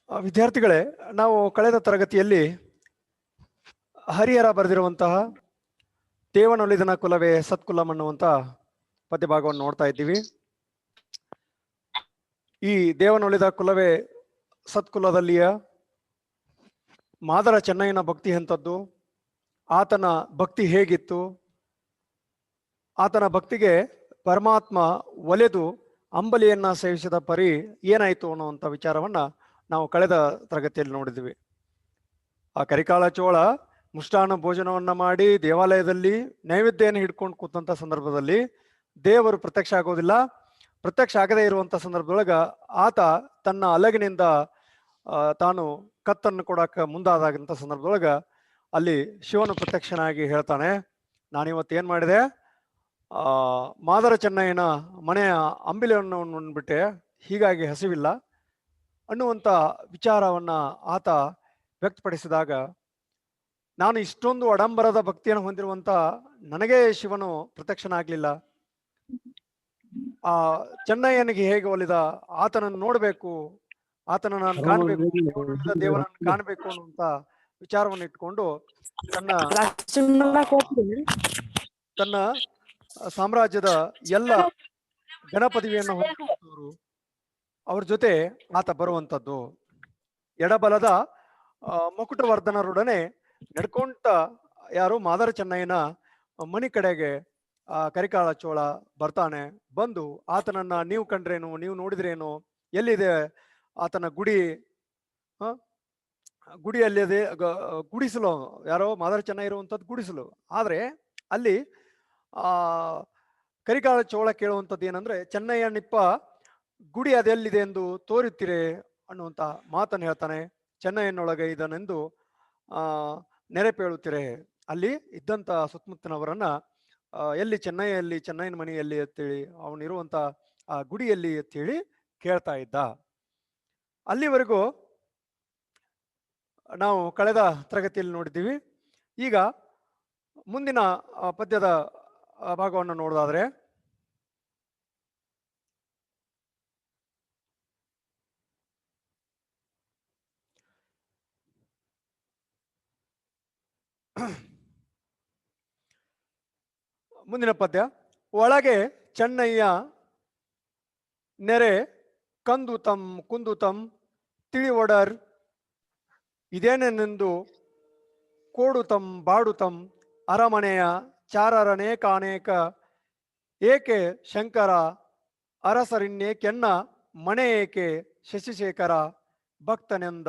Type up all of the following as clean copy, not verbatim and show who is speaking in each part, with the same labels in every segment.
Speaker 1: ವಿದ್ಯಾರ್ಥಿಗಳೇ, ನಾವು ಕಳೆದ ತರಗತಿಯಲ್ಲಿ ಹರಿಹರ ಬರೆದಿರುವಂತಹ ದೇವನೊಲಿದನ ಕುಲವೇ ಸತ್ಕುಲಂ ಅನ್ನುವಂತ ಪದ್ಯಭಾಗವನ್ನು ನೋಡ್ತಾ ಇದ್ದೀವಿ. ಈ ದೇವನೊಲಿದ ಕುಲವೇ ಸತ್ಕುಲದಲ್ಲಿಯ ಮಾದರ ಚೆನ್ನಯ್ಯನ ಭಕ್ತಿ ಎಂಥದ್ದು, ಆತನ ಭಕ್ತಿ ಹೇಗಿತ್ತು, ಆತನ ಭಕ್ತಿಗೆ ಪರಮಾತ್ಮ ಒಲೆದು ಅಂಬಲಿಯನ್ನ ಸೇವಿಸಿದ ಪರಿ ಏನಾಯಿತು ಅನ್ನುವಂಥ ವಿಚಾರವನ್ನ ನಾವು ಕಳೆದ ತರಗತಿಯಲ್ಲಿ ನೋಡಿದ್ವಿ. ಆ ಕರಿಕಾಳ ಚೋಳ ಮುಷ್ಟಾನ್ನ ಭೋಜನವನ್ನ ಮಾಡಿ ದೇವಾಲಯದಲ್ಲಿ ನೈವೇದ್ಯವನ್ನು ಹಿಡ್ಕೊಂಡು ಕೂತಂತ ಸಂದರ್ಭದಲ್ಲಿ ದೇವರು ಪ್ರತ್ಯಕ್ಷ ಆಗೋದಿಲ್ಲ. ಪ್ರತ್ಯಕ್ಷ ಆಗದೇ ಇರುವಂತ ಸಂದರ್ಭದೊಳಗ ಆತ ತನ್ನ ಅಲಗಿನಿಂದ ತಾನು ಕತ್ತನ್ನು ಕೊಡಾಕ ಮುಂದಾದಂತ ಸಂದರ್ಭದೊಳಗ ಅಲ್ಲಿ ಶಿವನು ಪ್ರತ್ಯಕ್ಷನಾಗಿ ಹೇಳ್ತಾನೆ, ನಾನಿವತ್ತು ಏನ್ ಮಾಡಿದೆ, ಮಾದರ ಚೆನ್ನಯ್ಯನ ಮನೆಯ ಅಂಬಿಲಿಯನ್ನು ಉಂಡ್ಬಿಟ್ಟೆ, ಹೀಗಾಗಿ ಹಸಿವಿಲ್ಲ ಅನ್ನುವಂಥ ವಿಚಾರವನ್ನ ಆತ ವ್ಯಕ್ತಪಡಿಸಿದಾಗ, ನಾನು ಇಷ್ಟೊಂದು ಅಡಂಬರದ ಭಕ್ತಿಯನ್ನು ಹೊಂದಿರುವಂತ ನನಗೆ ಶಿವನು ಪ್ರತ್ಯಕ್ಷನಾಗ್ಲಿಲ್ಲ, ಆ ಚೆನ್ನಯ್ಯನಿಗೆ ಹೇಗೆ ಒಲಿದ, ಆತನನ್ನು ನೋಡ್ಬೇಕು, ಆತನ ನಾನು ಕಾಣ್ಬೇಕು, ದೇವನನ್ನು ಕಾಣ್ಬೇಕು ಅನ್ನುವಂತ ವಿಚಾರವನ್ನು ಇಟ್ಕೊಂಡು ತನ್ನ ಸಾಮ್ರಾಜ್ಯದ ಎಲ್ಲ ಗಣಪತಿಯನ್ನು ಹೊಂದಿರುವಂತವರು ಅವ್ರ ಜೊತೆ ಆತ ಬರುವಂತದ್ದು. ಎಡಬಲದ ಮುಕುಟವರ್ಧನರೊಡನೆ ನಡ್ಕೊಂತ ಯಾರು ಮಾದರ ಚೆನ್ನಯ್ಯನ ಮನಿ ಕಡೆಗೆ ಕರಿಕಾಳ ಚೋಳ ಬರ್ತಾನೆ. ಬಂದು ಆತನನ್ನ ನೀವು ಕಂಡ್ರೇನು, ನೀವು ನೋಡಿದ್ರೇನು, ಎಲ್ಲಿದೆ ಆತನ ಗುಡಿ, ಗುಡಿಯಲ್ಲಿದೆ ಗುಡಿಸಲು, ಯಾರೋ ಮಾದರ ಚೆನ್ನಯ್ಯ ಇರುವಂಥದ್ದು ಗುಡಿಸಲು. ಆದ್ರೆ ಅಲ್ಲಿ ಕರಿಕಾಳ ಚೋಳ ಕೇಳುವಂಥದ್ದು ಏನಂದ್ರೆ, ಚೆನ್ನಯ್ಯ ನಿಪ್ಪ ಗುಡಿ ಅದೆಲ್ಲಿದೆ ಎಂದು ತೋರುತ್ತೀರೆ ಅನ್ನುವಂತ ಮಾತನ್ನು ಹೇಳ್ತಾನೆ. ಚೆನ್ನಯ್ಯನೊಳಗೆ ಇದನ್ನೆಂದು ನೆರೆಪೇಳುತ್ತೀರೆ. ಅಲ್ಲಿ ಇದ್ದಂತ ಸುತ್ತಮುತ್ತನವರನ್ನ ಎಲ್ಲಿ ಚೆನ್ನಯ್ಯಲ್ಲಿ, ಚೆನ್ನಯ್ಯನ ಮನೆಯಲ್ಲಿ ಅಂತೇಳಿ, ಅವನಿರುವಂತ ಆ ಗುಡಿಯಲ್ಲಿ ಅಂತೇಳಿ ಕೇಳ್ತಾ ಇದ್ದ. ಅಲ್ಲಿವರೆಗೂ ನಾವು ಕಳೆದ ತರಗತಿಯಲ್ಲಿ ನೋಡಿದ್ದೀವಿ. ಈಗ ಮುಂದಿನ ಪದ್ಯದ ಭಾಗವನ್ನು ನೋಡೋದಾದ್ರೆ, ಮುಂದಿನ ಪದ್ಯ, ಒಳಗೆ ಚೆನ್ನಯ್ಯ ನೆರೆ ಕಂದುತಂ ಕುಂದುತಂ ತಿಳಿವೊಡರ್ ಇದೇನೆಂದು ಕೋಡುತಂ ಬಾಡುತಂ ಅರಮನೆಯ ಚಾರರನೇಕಾನೇಕ ಏಕೆ ಶಂಕರ ಅರಸರಿನ್ನೇಕೆನ್ನ ಮನೆ ಏಕೆ ಶಶಿಶೇಖರ ಭಕ್ತನೆಂದ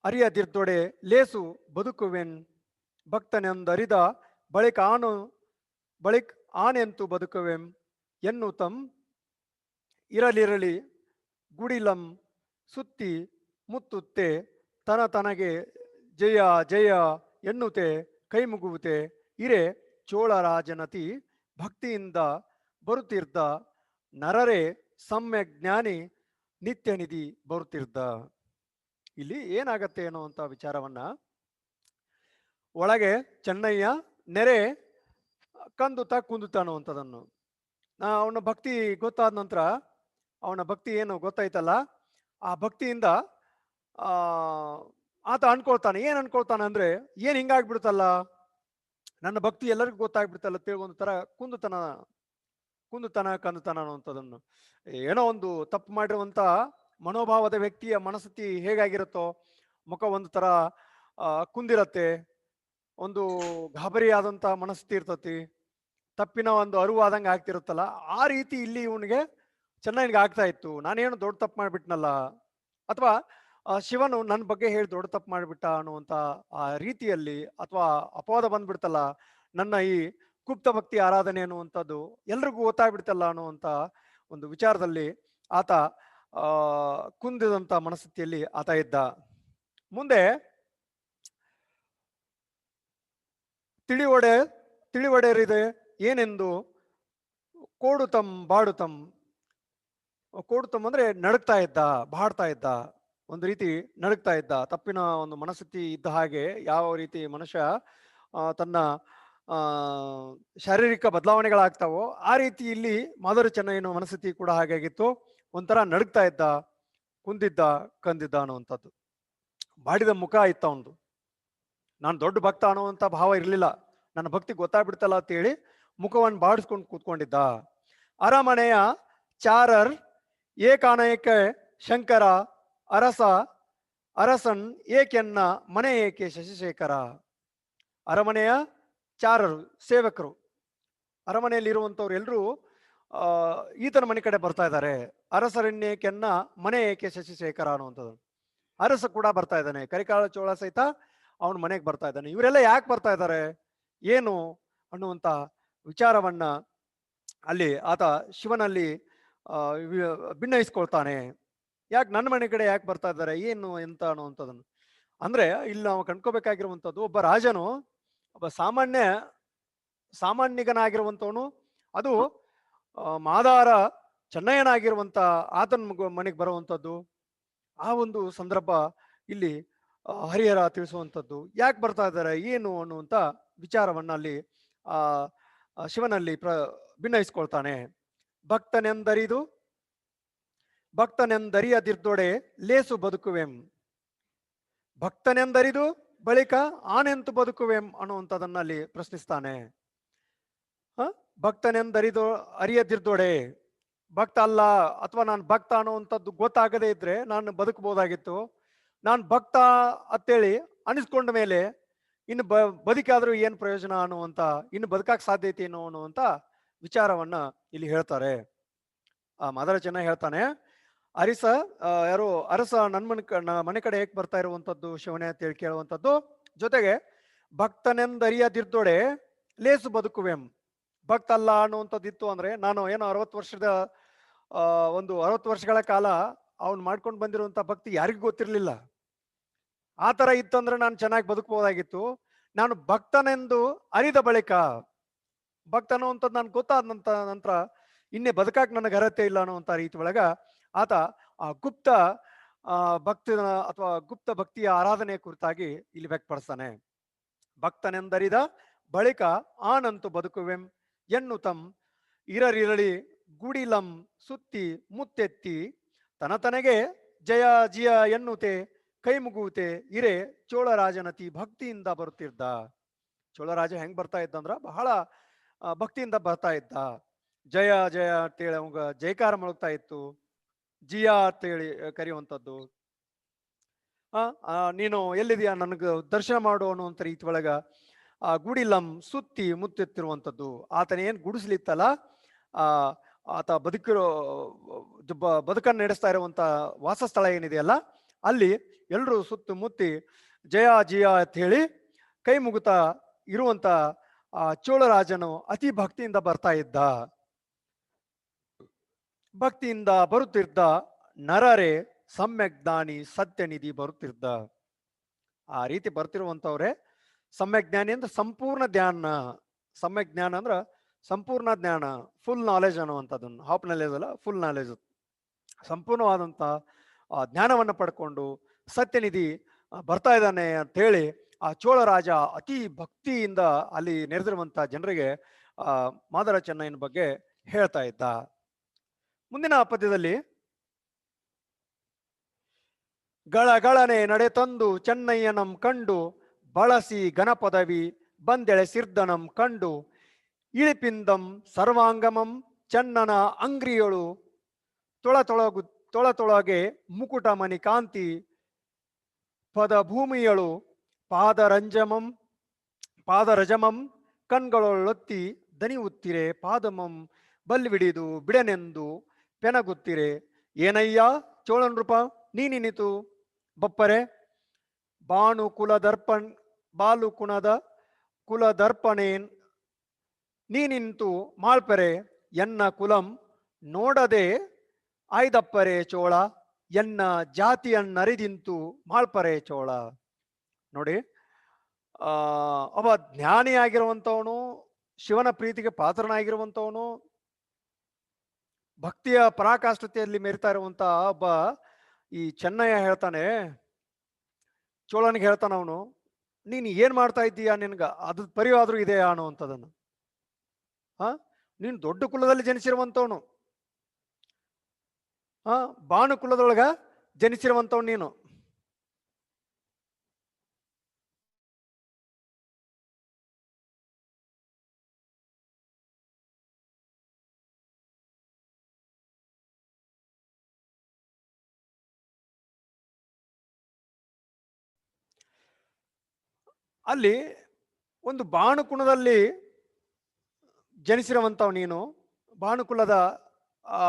Speaker 1: ಅರಿಯದಿರ್ದೊಡೆ ಲೇಸು ಬದುಕುವೆನ್ ಭಕ್ತನೆಂದರಿದ ಬಳಿಕ ಆನೆಂತು ಬದುಕುವೆಂ ಎನ್ನುತಂ ಇರಲಿರಲಿ ಗುಡಿಲಂ ಸುತ್ತಿ ಮುತ್ತುತ್ತೆ ತನಗೆ ಜಯ ಜಯ ಎನ್ನುತ್ತೆ ಕೈ ಮುಗುವುತೆ ಇರೆ ಚೋಳರಾಜನತಿ ಭಕ್ತಿಯಿಂದ ಬರುತ್ತಿರ್ದ ನರರೇ ಸಮ್ಯಕ್ ಜ್ಞಾನಿ ನಿತ್ಯ ನಿಧಿ ಬರುತ್ತಿರ್ದ. ಇಲ್ಲಿ ಏನಾಗತ್ತೆ ಅನ್ನುವಂಥ ವಿಚಾರವನ್ನ, ಒಳಗೆ ಚೆನ್ನಯ್ಯ ನೆರೆ ಕಂದುತ ಕುಂದುತ ಅನ್ನುವಂಥದ್ದನ್ನು, ಅವನ ಭಕ್ತಿ ಗೊತ್ತಾದ ನಂತರ, ಅವನ ಭಕ್ತಿ ಏನು ಗೊತ್ತಾಯ್ತಲ್ಲ, ಆ ಭಕ್ತಿಯಿಂದ ಆತ ಅನ್ಕೊಳ್ತಾನೆ. ಏನ್ ಅನ್ಕೊಳ್ತಾನೆ ಅಂದ್ರೆ, ಏನ್ ಹಿಂಗಾಗ್ಬಿಡ್ತಲ್ಲ, ನನ್ನ ಭಕ್ತಿ ಎಲ್ಲರಿಗೂ ಗೊತ್ತಾಗ್ಬಿಡ್ತಲ್ಲ ತಿಳಿ ಒಂದು ತರ ಕುಂದುತನ ಕಂದುತನ ಅನ್ನುವಂಥದ್ದನ್ನು, ಏನೋ ಒಂದು ತಪ್ಪು ಮಾಡಿರುವಂತ ಮನೋಭಾವದ ವ್ಯಕ್ತಿಯ ಮನಸ್ಥಿತಿ ಹೇಗಾಗಿರುತ್ತೋ, ಮುಖ ಒಂದು ತರ ಕುಂದಿರತ್ತೆ, ಒಂದು ಗಾಬರಿಯಾದಂತ ಮನಸ್ಥಿತಿ ಇರ್ತತಿ, ತಪ್ಪಿನ ಒಂದು ಅರಿವಾದಂಗೆ ಆಗ್ತಿರುತ್ತಲ್ಲ, ಆ ರೀತಿ ಇಲ್ಲಿ ಇವನಿಗೆ ಚೆನ್ನಯ್ಯನಿಗೆ ಆಗ್ತಾ ಇತ್ತು. ನಾನೇನು ದೊಡ್ಡ ತಪ್ಪು ಮಾಡಿಬಿಟ್ನಲ್ಲ, ಅಥವಾ ಶಿವನು ನನ್ನ ಬಗ್ಗೆ ಹೇಳಿ ದೊಡ್ಡ ತಪ್ಪು ಮಾಡಿಬಿಟ್ಟ ಅನ್ನುವಂಥ ಆ ರೀತಿಯಲ್ಲಿ, ಅಥವಾ ಅಪವಾದ ಬಂದ್ಬಿಡ್ತಲ್ಲ, ನನ್ನ ಈ ಗುಪ್ತ ಭಕ್ತಿ ಆರಾಧನೆ ಅನ್ನುವಂಥದ್ದು ಎಲ್ರಿಗೂ ಗೊತ್ತಾಗ್ಬಿಡ್ತಲ್ಲ ಅನ್ನುವಂಥ ಒಂದು ವಿಚಾರದಲ್ಲಿ ಆತ ಕುಂದಿದಂತ ಮನಸ್ಥಿತಿಯಲ್ಲಿ ಆತ ಇದ್ದ. ಮುಂದೆ ತಿಳಿವೊಡೆರಿದೆ ಏನೆಂದು ಕೋಡುತಂ ಬಾಡುತಂ, ಕೋಡುತಂ ಅಂದ್ರೆ ನಡುಕ್ತಾ ಇದ್ದ, ಬಾಡ್ತಾ ಇದ್ದ, ಒಂದು ರೀತಿ ನಡುಕ್ತಾ ಇದ್ದ. ತಪ್ಪಿನ ಒಂದು ಮನಸ್ಥಿತಿ ಇದ್ದ ಹಾಗೆ, ಯಾವ ರೀತಿ ಮನುಷ್ಯ ತನ್ನ ಶಾರೀರಿಕ ಬದಲಾವಣೆಗಳಾಗ್ತಾವೋ ಆ ರೀತಿ ಇಲ್ಲಿ ಮಾದರ ಚೆನ್ನಯ್ಯನ ಮನಸ್ಥಿತಿ ಕೂಡ ಹಾಗಾಗಿತ್ತು. ಒಂಥರ ನಡುಕ್ತಾ ಇದ್ದ, ಕುಂದಿದ್ದ ಕಂದಿದ್ದ ಅನ್ನುವಂಥದ್ದು. ಬಾಡಿದ ಮುಖ ಇತ್ತ ಅವನದು. ನಾನು ದೊಡ್ಡ ಭಕ್ತ ಅನ್ನುವಂಥ ಭಾವ ಇರಲಿಲ್ಲ, ನನ್ನ ಭಕ್ತಿ ಗೊತ್ತಾಗ್ಬಿಡ್ತಲ್ಲ ಅಂತ ಹೇಳಿ ಮುಖವನ್ನು ಬಾಡಿಸ್ಕೊಂಡು ಕೂತ್ಕೊಂಡಿದ್ದ. ಅರಮನೆಯ ಚಾರರ್ ಏಕಾನಯಕ ಶಂಕರ ಅರಸ ಅರಸನ್ ಏಕೆನ್ನ ಮನೆ ಏಕೆ ಶಶಿಶೇಖರ. ಅರಮನೆಯ ಚಾರರು, ಸೇವಕರು, ಅರಮನೆಯಲ್ಲಿ ಇರುವಂತವ್ರು ಎಲ್ಲರೂ ಈತನ ಮನೆ ಕಡೆ ಬರ್ತಾ ಇದ್ದಾರೆ. ಅರಸರನ್ನೇಕೆನ್ನ ಮನೆ ಏಕೆ ಶಶಿಶೇಖರ ಅನ್ನುವಂಥದ್ದು. ಅರಸ ಕೂಡ ಬರ್ತಾ ಇದ್ದಾನೆ, ಕರಿಕಾಲ ಚೋಳ ಸಹಿತ ಅವನ ಮನೆಗೆ ಬರ್ತಾ ಇದ್ದಾನೆ. ಇವರೆಲ್ಲ ಯಾಕೆ ಬರ್ತಾ ಇದ್ದಾರೆ ಏನು ಅನ್ನುವಂತ ವಿಚಾರವನ್ನ ಅಲ್ಲಿ ಆತ ಶಿವನಲ್ಲಿ ಭಿನ್ನಯಿಸ್ಕೊಳ್ತಾನೆ. ಯಾಕೆ ನನ್ನ ಮನೆ ಕಡೆ ಯಾಕೆ ಬರ್ತಾ ಇದ್ದಾರೆ, ಏನು ಎಂತ ಅನ್ನುವಂಥದ್ದನ್ನು. ಅಂದ್ರೆ ಇಲ್ಲಿ ನಾವು ಕಂಡ್ಕೋಬೇಕಾಗಿರುವಂಥದ್ದು, ಒಬ್ಬ ರಾಜನು ಒಬ್ಬ ಸಾಮಾನ್ಯಗನಾಗಿರುವಂತವನು, ಅದು ಮಾದಾರ ಚೆನ್ನಯ್ಯನಾಗಿರುವಂತ ಆತನ ಮನೆಗೆ ಬರುವಂಥದ್ದು. ಆ ಒಂದು ಸಂದರ್ಭ ಇಲ್ಲಿ ಹರಿಹರ ತಿಳಿಸುವಂಥದ್ದು. ಯಾಕೆ ಬರ್ತಾ ಇದ್ದಾರೆ ಏನು ಅನ್ನುವಂಥ ವಿಚಾರವನ್ನ ಅಲ್ಲಿ ಶಿವನಲ್ಲಿ ಭಿನ್ನಯಿಸ್ಕೊಳ್ತಾನೆ. ಭಕ್ತನೆಂದರಿಯದಿರ್ದೊಡೆ ಲೇಸು ಬದುಕುವೆಂ, ಭಕ್ತನೆಂದರಿದು ಬಳಿಕ ಆನೆಂತು ಬದುಕುವೆಂ ಅನ್ನುವಂಥದ್ದನ್ನ ಅಲ್ಲಿ ಪ್ರಶ್ನಿಸ್ತಾನೆ. ಅರಿಯದಿರ್ದೊಡೆ, ಭಕ್ತ ಅಲ್ಲ ಅಥವಾ ನಾನು ಭಕ್ತ ಅನ್ನುವಂಥದ್ದು ಗೊತ್ತಾಗದೇ ಇದ್ರೆ ನಾನು ಬದುಕಬಹುದಾಗಿತ್ತು. ನಾನು ಭಕ್ತ ಅಂತೇಳಿ ಅನಿಸ್ಕೊಂಡ ಮೇಲೆ ಇನ್ನು ಬದುಕಾದ್ರೂ ಏನು ಪ್ರಯೋಜನ ಅನ್ನುವಂಥ, ಇನ್ನು ಬದುಕಕ್ಕೆ ಸಾಧ್ಯತೆ ಏನು ಅನ್ನುವಂಥ ವಿಚಾರವನ್ನ ಇಲ್ಲಿ ಹೇಳ್ತಾರೆ. ಮಾದರ ಚೆನ್ನಾಗಿ ಹೇಳ್ತಾನೆ. ಅರಸ ನನ್ನ ಮನೆ ಕಡೆ ಹೇಗೆ ಬರ್ತಾ ಇರುವಂಥದ್ದು ಶಿವನೇ ಅಂತೇಳಿ ಕೇಳುವಂಥದ್ದು. ಜೊತೆಗೆ ಭಕ್ತನೆಂದರಿಯದಿರ್ದೊಡೆ ಲೇಸು ಬದುಕುವೆಂ, ಭಕ್ತ ಅಲ್ಲ ಅನ್ನುವಂಥದ್ದು ಇತ್ತು ಅಂದ್ರೆ ನಾನು ಏನೋ 60 ವರ್ಷಗಳ ಕಾಲ ಅವ್ನು ಮಾಡ್ಕೊಂಡು ಬಂದಿರುವಂತ ಭಕ್ತಿ ಯಾರಿಗೂ ಗೊತ್ತಿರ್ಲಿಲ್ಲ. ಆ ತರ ಇತ್ತಂದ್ರೆ ನಾನು ಚೆನ್ನಾಗಿ ಬದುಕಬಹುದಾಗಿತ್ತು. ನಾನು ಭಕ್ತನೆಂದು ಅರಿದ ಬಳಿಕ, ಭಕ್ತ ಅನ್ನುವಂಥದ್ದು ನಾನು ಗೊತ್ತಾದ ನಂತರ ಇನ್ನೇ ಬದುಕಾಕ್ ನನಗೆ ಅರ್ಹತೆ ಇಲ್ಲ ಅನ್ನುವಂಥ ರೀತಿ ಒಳಗ ಆತ ಆ ಗುಪ್ತ ಭಕ್ತಿನ ಅಥವಾ ಗುಪ್ತ ಭಕ್ತಿಯ ಆರಾಧನೆ ಕುರಿತಾಗಿ ಇಲ್ಲಿ ವ್ಯಕ್ತಪಡಿಸ್ತಾನೆ. ಭಕ್ತನೆಂದರಿದ ಬಳಿಕ ಆನಂತು ಬದುಕುವೆಂ ಎನ್ನುತಂ ಇರರಿರಳಿ ಗುಡಿಲಂ ಸುತ್ತಿ ಮುತ್ತೆತ್ತಿ ತನತನಗೆ ಜಯ ಜಿಯ ಎನ್ನುತೆ ಕೈ ಮುಗುವುತೆ ಇರೆ ಚೋಳರಾಜನತಿ ಭಕ್ತಿಯಿಂದ ಬರುತ್ತಿದ್ದ. ಚೋಳರಾಜ ಹೆಂಗ್ ಬರ್ತಾ ಇದ್ದಂದ್ರ ಬಹಳ ಭಕ್ತಿಯಿಂದ ಬರ್ತಾ ಇದ್ದ. ಜಯ ಜಯ ಅಂತೇಳಿ ಅವಂಗ ಜಯಕಾರ ಮೊಳಗ್ತಾ ಇತ್ತು. ಜಿಯಾ ಅಂತೇಳಿ ಕರೆಯುವಂಥದ್ದು. ನೀನು ಎಲ್ಲಿದೆಯಾ ನನಗೆ ದರ್ಶನ ಮಾಡು ಅನ್ನುವಂಥ ರೀತಿ ಒಳಗ ಆ ಗುಡಿಲಂ ಸುತ್ತಿ ಮುತ್ತೆತ್ತಿರುವಂಥದ್ದು. ಆತನ ಏನ್ ಗುಡಿಸ್ಲಿತ್ತಲ್ಲ, ಆತ ಬದುಕನ್ನು ನಡೆಸ್ತಾ ಇರುವಂತ ವಾಸಸ್ಥಳ ಏನಿದೆಯಲ್ಲ ಅಲ್ಲಿ ಎಲ್ಲರೂ ಸುತ್ತು ಮುತ್ತಿ ಜಯ ಜಿಯ ಅಂತ ಹೇಳಿ ಕೈ ಮುಗುತ್ತಾ ಇರುವಂತ ಆ ಚೋಳರಾಜನು ಅತಿ ಭಕ್ತಿಯಿಂದ ಬರ್ತಾ ಇದ್ದ. ಭಕ್ತಿಯಿಂದ ಬರುತ್ತಿದ್ದ ನರರೇ ಸಮ್ಯಕ್ ಜ್ಞಾನಿ ಸತ್ಯನಿಧಿ ಬರುತ್ತಿದ್ದ. ಆ ರೀತಿ ಬರ್ತಿರುವಂತವ್ರೆ ಸಮ್ಯಕ್ ಜ್ಞಾನಿ ಅಂದ್ರೆ ಸಂಪೂರ್ಣ ಜ್ಞಾನ. ಸಮ್ಯಕ್ ಜ್ಞಾನ ಅಂದ್ರ ಸಂಪೂರ್ಣ ಜ್ಞಾನ, ಫುಲ್ ನಾಲೆಜ್ ಅನ್ನುವಂಥದ್ದನ್ನು, ಹಾಫ್ ನಾಲೆಜ್ ಅಲ್ಲ, ಫುಲ್ ನಾಲೆಜ್, ಸಂಪೂರ್ಣವಾದಂತ ಜ್ಞಾನವನ್ನ ಪಡ್ಕೊಂಡು ಸತ್ಯನಿಧಿ ಬರ್ತಾ ಇದ್ದಾನೆ ಅಂತ ಹೇಳಿ ಆ ಚೋಳರಾಜ ಅತಿ ಭಕ್ತಿಯಿಂದ ಅಲ್ಲಿ ನೆರೆದಿರುವಂತ ಜನರಿಗೆ ಮಾದರ ಚೆನ್ನಯ್ಯನ ಬಗ್ಗೆ ಹೇಳ್ತಾ ಇದ್ದ. ಮುಂದಿನ ಪದ್ಯದಲ್ಲಿ ಗಳಗಳನೆ ನಡೆತಂದು ಚೆನ್ನಯ್ಯನಂ ಕಂಡು ಬಳಸಿ ಘನಪದವಿ ಬಂದೆಳೆ ಸಿರ್ದನಂ ಕಂಡು ಇಳಿಪಿಂದಂ ಸರ್ವಾಂಗಮಂ ಚೆನ್ನನ ಅಂಗ್ರಿಯಳು ತೊಳತೊಳಗೆ ಮುಕುಟ ಮಣಿ ಕಾಂತಿ ಪದ ಭೂಮಿಯಳು ಪಾದರಜಮಂ ಕಣ್ಗಳೊಳೊತ್ತಿ ದನಿಯುತ್ತಿರೆ ಪಾದಮಂ ಬಲ್ಲಿವಿಡಿದು ಬಿಡನೆಂದು ಪೆನಗುತ್ತಿರೆ ಏನಯ್ಯ ಚೋಳನೃಪ ನೀನಿನಿತು ಬಪ್ಪರೆ ಬಾಲು ಕುಲದರ್ಪಣೇನ್ ನೀನಿಂತು ಮಾಳ್ಪರೆ ಎನ್ನ ಕುಲಂ ನೋಡದೆ ಆಯ್ದಪ್ಪರೆ ಚೋಳ ಎನ್ನ ಜಾತಿಯನ್ನರಿದಿಂತು ಮಾಳ್ಪರೆ ಚೋಳ. ನೋಡಿ, ಒಬ್ಬ ಜ್ಞಾನಿಯಾಗಿರುವಂಥವನು, ಶಿವನ ಪ್ರೀತಿಗೆ ಪಾತ್ರನಾಗಿರುವಂಥವನು, ಭಕ್ತಿಯ ಪರಾಕಾಷ್ಠತೆಯಲ್ಲಿ ಮೆರಿತಾ ಇರುವಂತ ಒಬ್ಬ ಈ ಚೆನ್ನಯ್ಯ ಹೇಳ್ತಾನೆ, ಚೋಳನಿಗೆ ಹೇಳ್ತಾನ ಅವನು, ನೀನು ಏನ್ ಮಾಡ್ತಾ ಇದ್ದೀಯಾ, ನಿನ್ಗ ಅದ್ರ ಪರಿವಾದ್ರೂ ಇದೆಯಾ ಅನ್ನುವಂಥದ್ದನ್ನು. ನೀನು ದೊಡ್ಡ ಕುಲದಲ್ಲಿ ಜನಿಸಿರುವಂತವನು, ಬಾನು ಕುಲದೊಳಗ ಜನಿಸಿರುವಂತವ್ ನೀನು. ಅಲ್ಲಿ ಒಂದು ಬಾಣುಕುಣದಲ್ಲಿ ಜನಿಸಿರುವಂತವ್ ನೀನು. ಬಾಣುಕುಲದ ಆ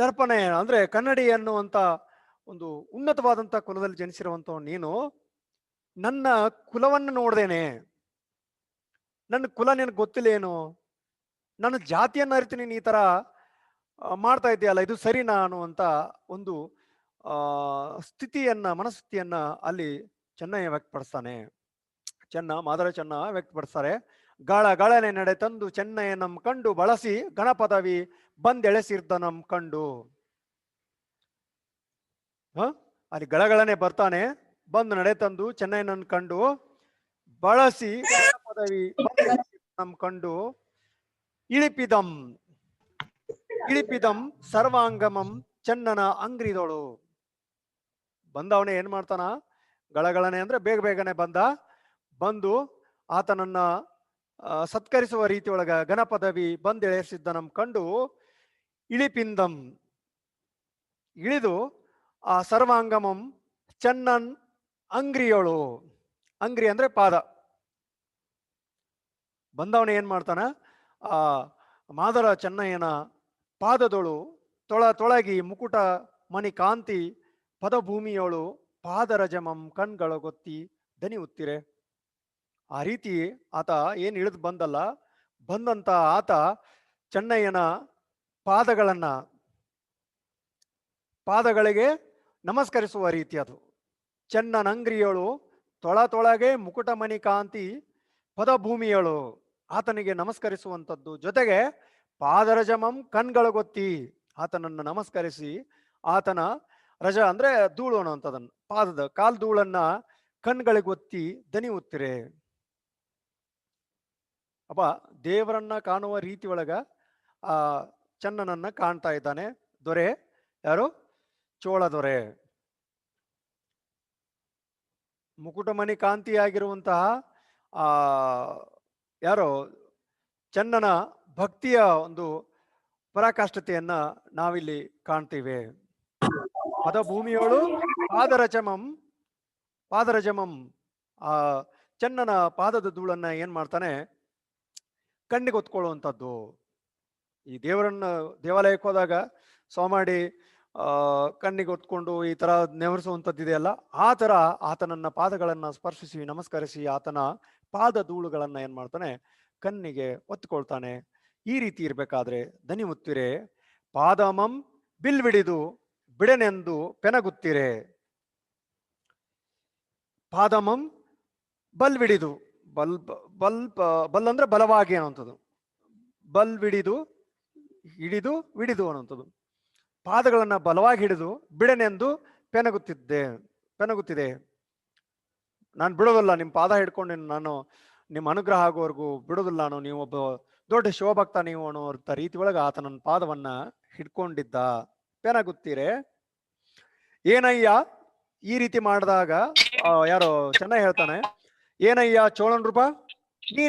Speaker 1: ದರ್ಪಣ ಅಂದ್ರೆ ಕನ್ನಡಿ ಅನ್ನುವಂತ ಒಂದು ಉನ್ನತವಾದಂತ ಕುಲದಲ್ಲಿ ಜನಿಸಿರುವಂತವ್ ನೀನು. ನನ್ನ ಕುಲವನ್ನು ನೋಡ್ದೇನೆ, ನನ್ನ ಕುಲ ನಿನಗೆ ಗೊತ್ತಿಲ್ಲೇನು, ನನ್ನ ಜಾತಿಯನ್ನು ಅರಿತು ನೀನು ಈ ತರ ಮಾಡ್ತಾ ಇದೆಯಲ್ಲ, ಇದು ಸರಿನಾ ಅನ್ನುವಂತ ಒಂದು ಸ್ಥಿತಿಯನ್ನ, ಮನಸ್ಥಿತಿಯನ್ನ ಅಲ್ಲಿ ಚೆನ್ನಯ್ಯ ವ್ಯಕ್ತಪಡಿಸ್ತಾನೆ. ಮಾದರ ಚೆನ್ನ ವ್ಯಕ್ತಪಡಿಸ್ತಾರೆ. ಗಳನೆ ನಡೆ ತಂದು ಚೆನ್ನಯ್ಯ ನಮ್ ಕಂಡು ಬಳಸಿ ಗಣಪದವಿ ಬಂದೆಳೆಸಿರ್ದ ನಮ್ ಕಂಡು. ಅಲ್ಲಿ ಗಳಗಳನೆ ಬರ್ತಾನೆ, ಬಂದು ನಡೆ ತಂದು ಚೆನ್ನಯ್ಯನನ್ ಕಂಡು ಬಳಸಿ ಗಣಪದವಿ ನಮ್ ಕಂಡು. ಇಳಿಪಿದಂ ಸರ್ವಾಂಗಮಂ ಚೆನ್ನನ ಅಂಗ್ರಿದೋಳು. ಬಂದವನೇ ಏನ್ ಮಾಡ್ತಾನ, ಗಳಗಳನೆ ಅಂದ್ರೆ ಬೇಗ ಬೇಗನೆ ಬಂದು ಆತನನ್ನ ಸತ್ಕರಿಸುವ ರೀತಿಯೊಳಗ ಗಣಪದವಿ ಬಂದೆಳೆಸಿದ್ದ ನಮ್ ಕಂಡು. ಇಳಿಪಿಂದಂ ಇಳಿದು ಆ ಸರ್ವಾಂಗಮಂ ಚೆನ್ನನ್ ಅಂಗ್ರಿಯೋಳು. ಅಂಗ್ರಿ ಅಂದ್ರೆ ಪಾದ. ಬಂದವನೇ ಏನ್ ಮಾಡ್ತಾನ, ಆ ಮಾದರ ಚೆನ್ನಯ್ಯನ ಪಾದದೊಳು ತೊಳಗಿ ಮುಕುಟ ಮಣಿ ಕಾಂತಿ ಪದಭೂಮಿಯೋಳು ಪಾದರಜಮಂ ಕಣ್ಗಳಗೊತ್ತಿ ದನಿ ಉತ್ತಿರೆ. ಆ ರೀತಿ ಆತ ಏನ್ ಇಳಿದು ಬಂದಂತ ಆತ ಚೆನ್ನಯ್ಯನ ಪಾದಗಳಿಗೆ ನಮಸ್ಕರಿಸುವ ರೀತಿ ಅದು. ಚೆನ್ನನಂಗ್ರಿಯೋಳು ತೊಳಗೆ ಮುಕುಟಮಣಿ ಕಾಂತಿ ಪದಭೂಮಿಯಳು ಆತನಿಗೆ ನಮಸ್ಕರಿಸುವಂಥದ್ದು. ಜೊತೆಗೆ ಪಾದರಜಮಂ ಕಣ್ಗಳಗೊತ್ತಿ ಆತನನ್ನು ನಮಸ್ಕರಿಸಿ ಆತನ ರಜ ಅಂದ್ರೆ ಧೂಳು ಅನ್ನುವಂಥದನ್ನು, ಪಾದದ ಕಾಲ್ ಧೂಳನ್ನ ಕಣ್ಗಳಿಗೊತ್ತಿ ದನಿ ಉತ್ತಿರೆ. ಅಪ್ಪ ದೇವರನ್ನ ಕಾಣುವ ರೀತಿ ಒಳಗ ಆ ಚೆನ್ನನನ್ನ ಕಾಣ್ತಾ ಇದ್ದಾನೆ. ದೊರೆ ಯಾರು? ಚೋಳ ದೊರೆ. ಮುಕುಟಮಣಿ ಕಾಂತಿಯಾಗಿರುವಂತಹ ಆ ಯಾರೋ ಚೆನ್ನನ ಭಕ್ತಿಯ ಒಂದು ಪರಾಕಾಷ್ಠತೆಯನ್ನ ನಾವಿಲ್ಲಿ ಕಾಣ್ತೀವಿ. ಪದಭೂಮಿಯೋಳು ಪಾದರಜಮಂ ಆ ಚೆನ್ನನ ಪಾದದ ಧೂಳನ್ನ ಏನ್ ಮಾಡ್ತಾನೆ, ಕಣ್ಣಿಗೆ ಹೊತ್ಕೊಳ್ಳುವಂಥದ್ದು. ಈ ದೇವಾಲಯಕ್ಕೆ ಹೋದಾಗ ಸೋಮಾಡಿ ಕಣ್ಣಿಗೆ ಹೊತ್ಕೊಂಡು ಈ ತರ ನೆವರಿಸುವಂಥದ್ದು ಇದೆಯಲ್ಲ, ಆ ತರ ಆತನನ್ನ ಪಾದಗಳನ್ನ ಸ್ಪರ್ಶಿಸಿ ನಮಸ್ಕರಿಸಿ ಆತನ ಪಾದ ಧೂಳುಗಳನ್ನ ಏನ್ ಮಾಡ್ತಾನೆ, ಕಣ್ಣಿಗೆ ಒತ್ತುಕೊಳ್ತಾನೆ. ಈ ರೀತಿ ಇರ್ಬೇಕಾದ್ರೆ ದನಿ ಮುತ್ತಿರೆ ಪಾದಮಂ ಬಿಲ್ವಿಡಿದು ಬಿಡನೆಂದು ಪೆನಗುತ್ತಿರೆ. ಪಾದಮಂ ಬಲ್ವಿಡಿದು ಬಲ್ ಅಂದ್ರೆ ಬಲವಾಗಿ ಅನ್ನುವಂಥದ್ದು, ಹಿಡಿದು ವಿಡಿದು ಅನ್ನುವಂಥದ್ದು. ಪಾದಗಳನ್ನ ಬಲವಾಗಿ ಹಿಡಿದು ಬಿಡನೆಂದು ಪೆನಗುತ್ತಿದೆ. ನಾನು ಬಿಡೋದಿಲ್ಲ, ನಿಮ್ಮ ಪಾದ ಹಿಡ್ಕೊಂಡು ನಾನು ನಿಮ್ಮ ಅನುಗ್ರಹ ಆಗೋವರೆಗೂ ಬಿಡೋದಿಲ್ಲ, ನೀವು ಒಬ್ಬ ದೊಡ್ಡ ಶಿವಭಕ್ತ ನೀವು ಅನ್ನೋ ರೀತಿ ಒಳಗ ಆತನ ಪಾದವನ್ನ ಹಿಡ್ಕೊಂಡಿದ್ದ. ಪೆನಗುತ್ತೀರೆ. ಏನಯ್ಯ ಈ ರೀತಿ ಮಾಡಿದಾಗ ಯಾರೋ ಚೆನ್ನಾಗಿ ಹೇಳ್ತಾನೆ, ಏನಯ್ಯ ಚೋಳನ್ ರೂಪ ನೀ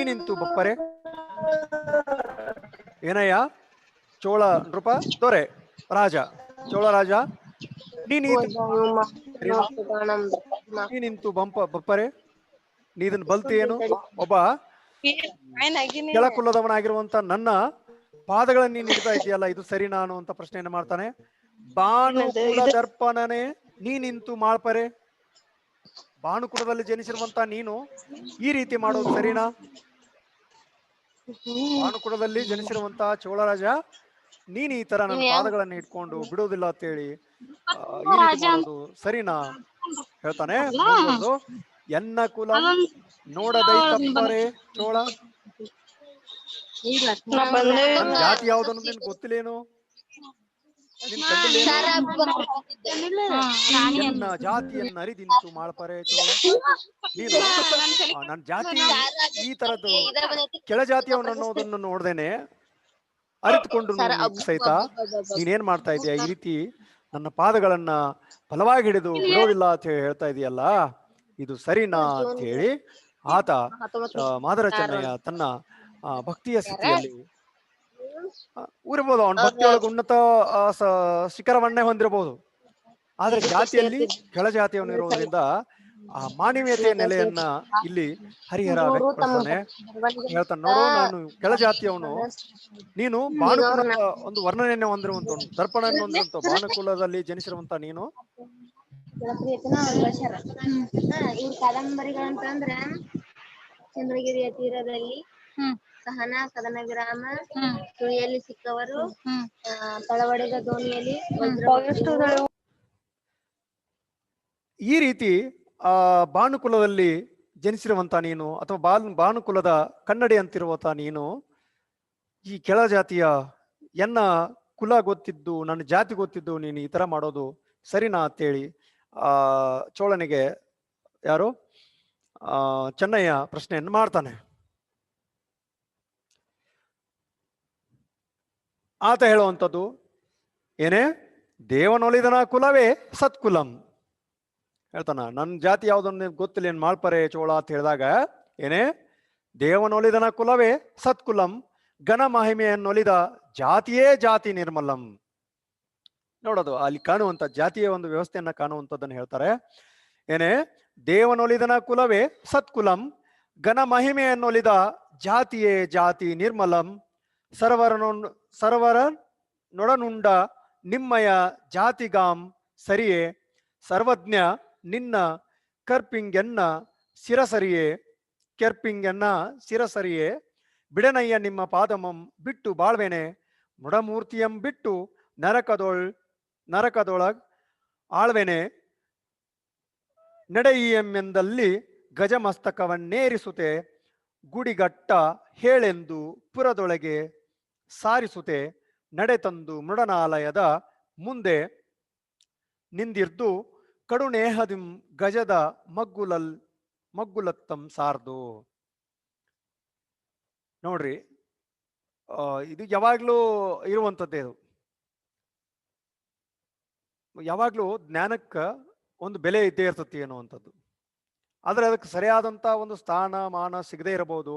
Speaker 1: ನಿಂತು ಬಪ್ಪರೆ. ಏನಯ್ಯ ಚೋಳ ನೃಪ ದೊರೆ ರಾಜ, ಚೋಳ ರಾಜ ನೀ ನಿಂತು ಬಪ್ಪರೆ. ನೀ ಇದನ್ನ ಬಲ್ತಿಯೇನು? ಒಬ್ಬ ಕೆಳ ಕುಲದವನಾಗಿರುವಂತ ನನ್ನ ಪಾದಗಳನ್ನ ನೀನ್ ಹಿಡ್ತಾ ಇದೆಯಲ್ಲ, ಇದು ಸರಿನಾ ಅನ್ನುವಂತ ಪ್ರಶ್ನೆಯನ್ನು ಮಾಡ್ತಾನೆ. ಬಾಣುಕುಲ ದರ್ಪಣನೆ ನೀ ನಿಂತು ಮಾಳ್ಪರೆ. ಬಾಣುಕುಲದಲ್ಲಿ ಜನಿಸಿರುವಂತ ನೀನು ಈ ರೀತಿ ಮಾಡೋದು ಸರಿನಾ? ಬಾಣುಕುಲದಲ್ಲಿ ಜನಿಸಿರುವಂತ ಚೋಳರಾಜ ನೀನ್ ಈ ತರ ನನ್ನ ಪಾದಗಳನ್ನ ಇಟ್ಕೊಂಡು ಬಿಡುವುದಿಲ್ಲ ಅಂತೇಳಿ ಈ ರೀತಿ ಮಾಡೋದು ಸರಿನಾ ಹೇಳ್ತಾನೆ. ಎನ್ನ ಕುಲ ನೋಡದೈ ತಪ್ಪರೆ ಚೋಳ. ಜಾತಿ ಯಾವ್ದು ಅನ್ನೋದು ನಿನ್ ಗೊತ್ತಿಲ್ಲೇನು? ನನ್ನ ಜಾತಿಯನ್ನ ಅರಿದಿಂತು ಮಾಳ್ಪರೆ ಚೋಳ. ನೀನು ನನ್ನ ಜಾತಿ ಈ ತರದ್ದು ಕೆಳ ಜಾತಿಯವನ್ನ ಅನ್ನೋದನ್ನು ನೋಡ್ದೇನೆ ಅರಿತುಕೊಂಡು
Speaker 2: ಸರ್
Speaker 1: ಸಹಿತ ನೀನೇನ್ ಮಾಡ್ತಾ ಇದೀಯ, ಈ ರೀತಿ ನನ್ನ ಪಾದಗಳನ್ನ ಬಲವಾಗಿ ಹಿಡಿದು ಬಿಡೋದಿಲ್ಲ ಅಂತ ಹೇಳ್ತಾ ಇದೆಯಲ್ಲ, ಇದು ಸರಿನಾ ಅಂತ ಹೇಳಿ ಆತ ಮಾದರ ಚೆನ್ನಯ್ಯ ತನ್ನ ಭಕ್ತಿಯ ಸ್ಥಿತಿಯಲ್ಲಿ ಇರ್ಬೋದು, ಅವನ ಭಕ್ತಿಯೊಳಗೆ ಉನ್ನತ ಶಿಖರವನ್ನೇ ಹೊಂದಿರಬಹುದು. ಆದ್ರೆ ಜಾತಿಯಲ್ಲಿ ಕೆಳ ಜಾತಿಯವನು ಇರುವುದರಿಂದ ಆ ಮಾನವೀಯತೆಯ ನೆಲೆಯನ್ನ ಇಲ್ಲಿ ಹರಿಹರ ವ್ಯಕ್ತಪಡಿಸ್ತಾನೆ. ಹೇಳ್ತಾನೆ, ನೋಡು ನಾನು ಕೆಳ ಜಾತಿಯವನು, ನೀನು ಬಾನುಕುಲದ ಒಂದು ವರ್ಣನೆಯನ್ನ ಹೊಂದಿರುವಂತ ದರ್ಪಣವನ್ನು ಹೊಂದಿರುವಂತ ಬಾನುಕುಲದಲ್ಲಿ ಜನಿಸಿರುವಂತ ನೀನು
Speaker 2: ಇವ್ರ ಕಾದಂಬರಿಗಳಂತಂದ್ರ ಚಂದ್ರಗಿರಿಯ ತೀರದಲ್ಲಿ, ಸಹನಾ ಕದನ ವಿರಾಮ, ಸುಳಿಯಲ್ಲಿ ಸಿಕ್ಕವರು, ತಳವಡಿದ ದೋಣಿಯಲ್ಲಿ,
Speaker 1: ಈ ರೀತಿ ಬಾನುಕುಲದಲ್ಲಿ ಜನಿಸಿರುವಂತ ನೀನು ಅಥವಾ ಬಾನುಕುಲದ ಕನ್ನಡಿ ಅಂತಿರುವಂತ ನೀನು ಈ ಕೆಳ ಜಾತಿಯ ಎನ್ನ ಕುಲ ಗೊತ್ತಿದ್ದು, ನನ್ನ ಜಾತಿ ಗೊತ್ತಿದ್ದು ನೀನು ಈ ತರ ಮಾಡೋದು ಸರಿನಾ ಅಂತೇಳಿ ಚೋಳನಿಗೆ ಯಾರು ಚೆನ್ನಯ್ಯ ಪ್ರಶ್ನೆಯನ್ನು ಮಾಡ್ತಾನೆ. ಆತ ಹೇಳುವಂಥದ್ದು ಏನೇ, ದೇವನೊಲಿದನ ಕುಲವೇ ಸತ್ಕುಲಂ. ಹೇಳ್ತಾನ, ನನ್ನ ಜಾತಿ ಯಾವ್ದನ್ನ ಗೊತ್ತಿಲ್ಲ ಏನ್ ಮಾಡ್ಪರೆ ಚೋಳ ಅಂತ ಹೇಳಿದಾಗ, ಏನೇ ದೇವನೊಲಿದನ ಕುಲವೇ ಸತ್ಕುಲಂ, ಘನ ಮಹಿಮೆಯನ್ನೊಲಿದ ಜಾತಿಯೇ ಜಾತಿ ನಿರ್ಮಲಂ. ನೋಡೋದು ಅಲ್ಲಿ ಕಾಣುವಂತ ಜಾತಿಯ ಒಂದು ವ್ಯವಸ್ಥೆಯನ್ನ ಕಾಣುವಂಥದ್ದನ್ನು ಹೇಳ್ತಾರೆ. ಏನೇ ದೇವನೊಲಿದನ ಕುಲವೇ ಸತ್ಕುಲಂ, ಘನ ಮಹಿಮೆಯನ್ನೊಲಿದ ಜಾತಿಯೇ ಜಾತಿ ನಿರ್ಮಲಂ, ಸರ್ವರ ನೊಡನುಂಡ ನಿಮ್ಮಯ ಜಾತಿಗಾಂ ಸರಿಯೇ, ಸರ್ವಜ್ಞ ನಿನ್ನ ಕರ್ಪಿಂಗೆನ್ನ ಶಿರಸರಿಯೇ, ಕೆರ್ಪಿಂಗೆನ್ನ ಶಿರಸರಿಯೇ, ಬಿಡನಯ್ಯ ನಿಮ್ಮ ಪಾದಮಂ ಬಿಟ್ಟು ಬಾಳ್ವೆನೆ, ಮುಡಮೂರ್ತಿಯಂ ಬಿಟ್ಟು ನರಕದೊಳಗ್ ಆಳ್ವೆನೆ, ನಡೆಯಿಯೆಂದಲ್ಲಿ ಗಜಮಸ್ತಕವನ್ನೇರಿಸುತ್ತೆ, ಗುಡಿಗಟ್ಟ ಹೇಳೆಂದು ಪುರದೊಳಗೆ ಸಾರಿಸುತ್ತೆ, ನಡೆತಂದು ಮೃಡನಾಲಯದ ಮುಂದೆ ನಿಂದಿರ್ದು ಕಡುನೇಹದಿಂ ಗಜದ ಮಗ್ಗುಲತ್ತಂ ಸಾರ್ದು. ನೋಡ್ರಿ, ಇದು ಯಾವಾಗ್ಲೂ ಇರುವಂಥದ್ದೇ. ಇದು ಯಾವಾಗ್ಲೂ ಜ್ಞಾನಕ್ಕ ಒಂದು ಬೆಲೆ ಇದ್ದೇ ಇರ್ತತಿ ಅನ್ನುವಂಥದ್ದು. ಆದ್ರೆ ಅದಕ್ಕೆ ಸರಿಯಾದಂತ ಒಂದು ಸ್ಥಾನ ಮಾನ ಸಿಗದೇ ಇರಬಹುದು.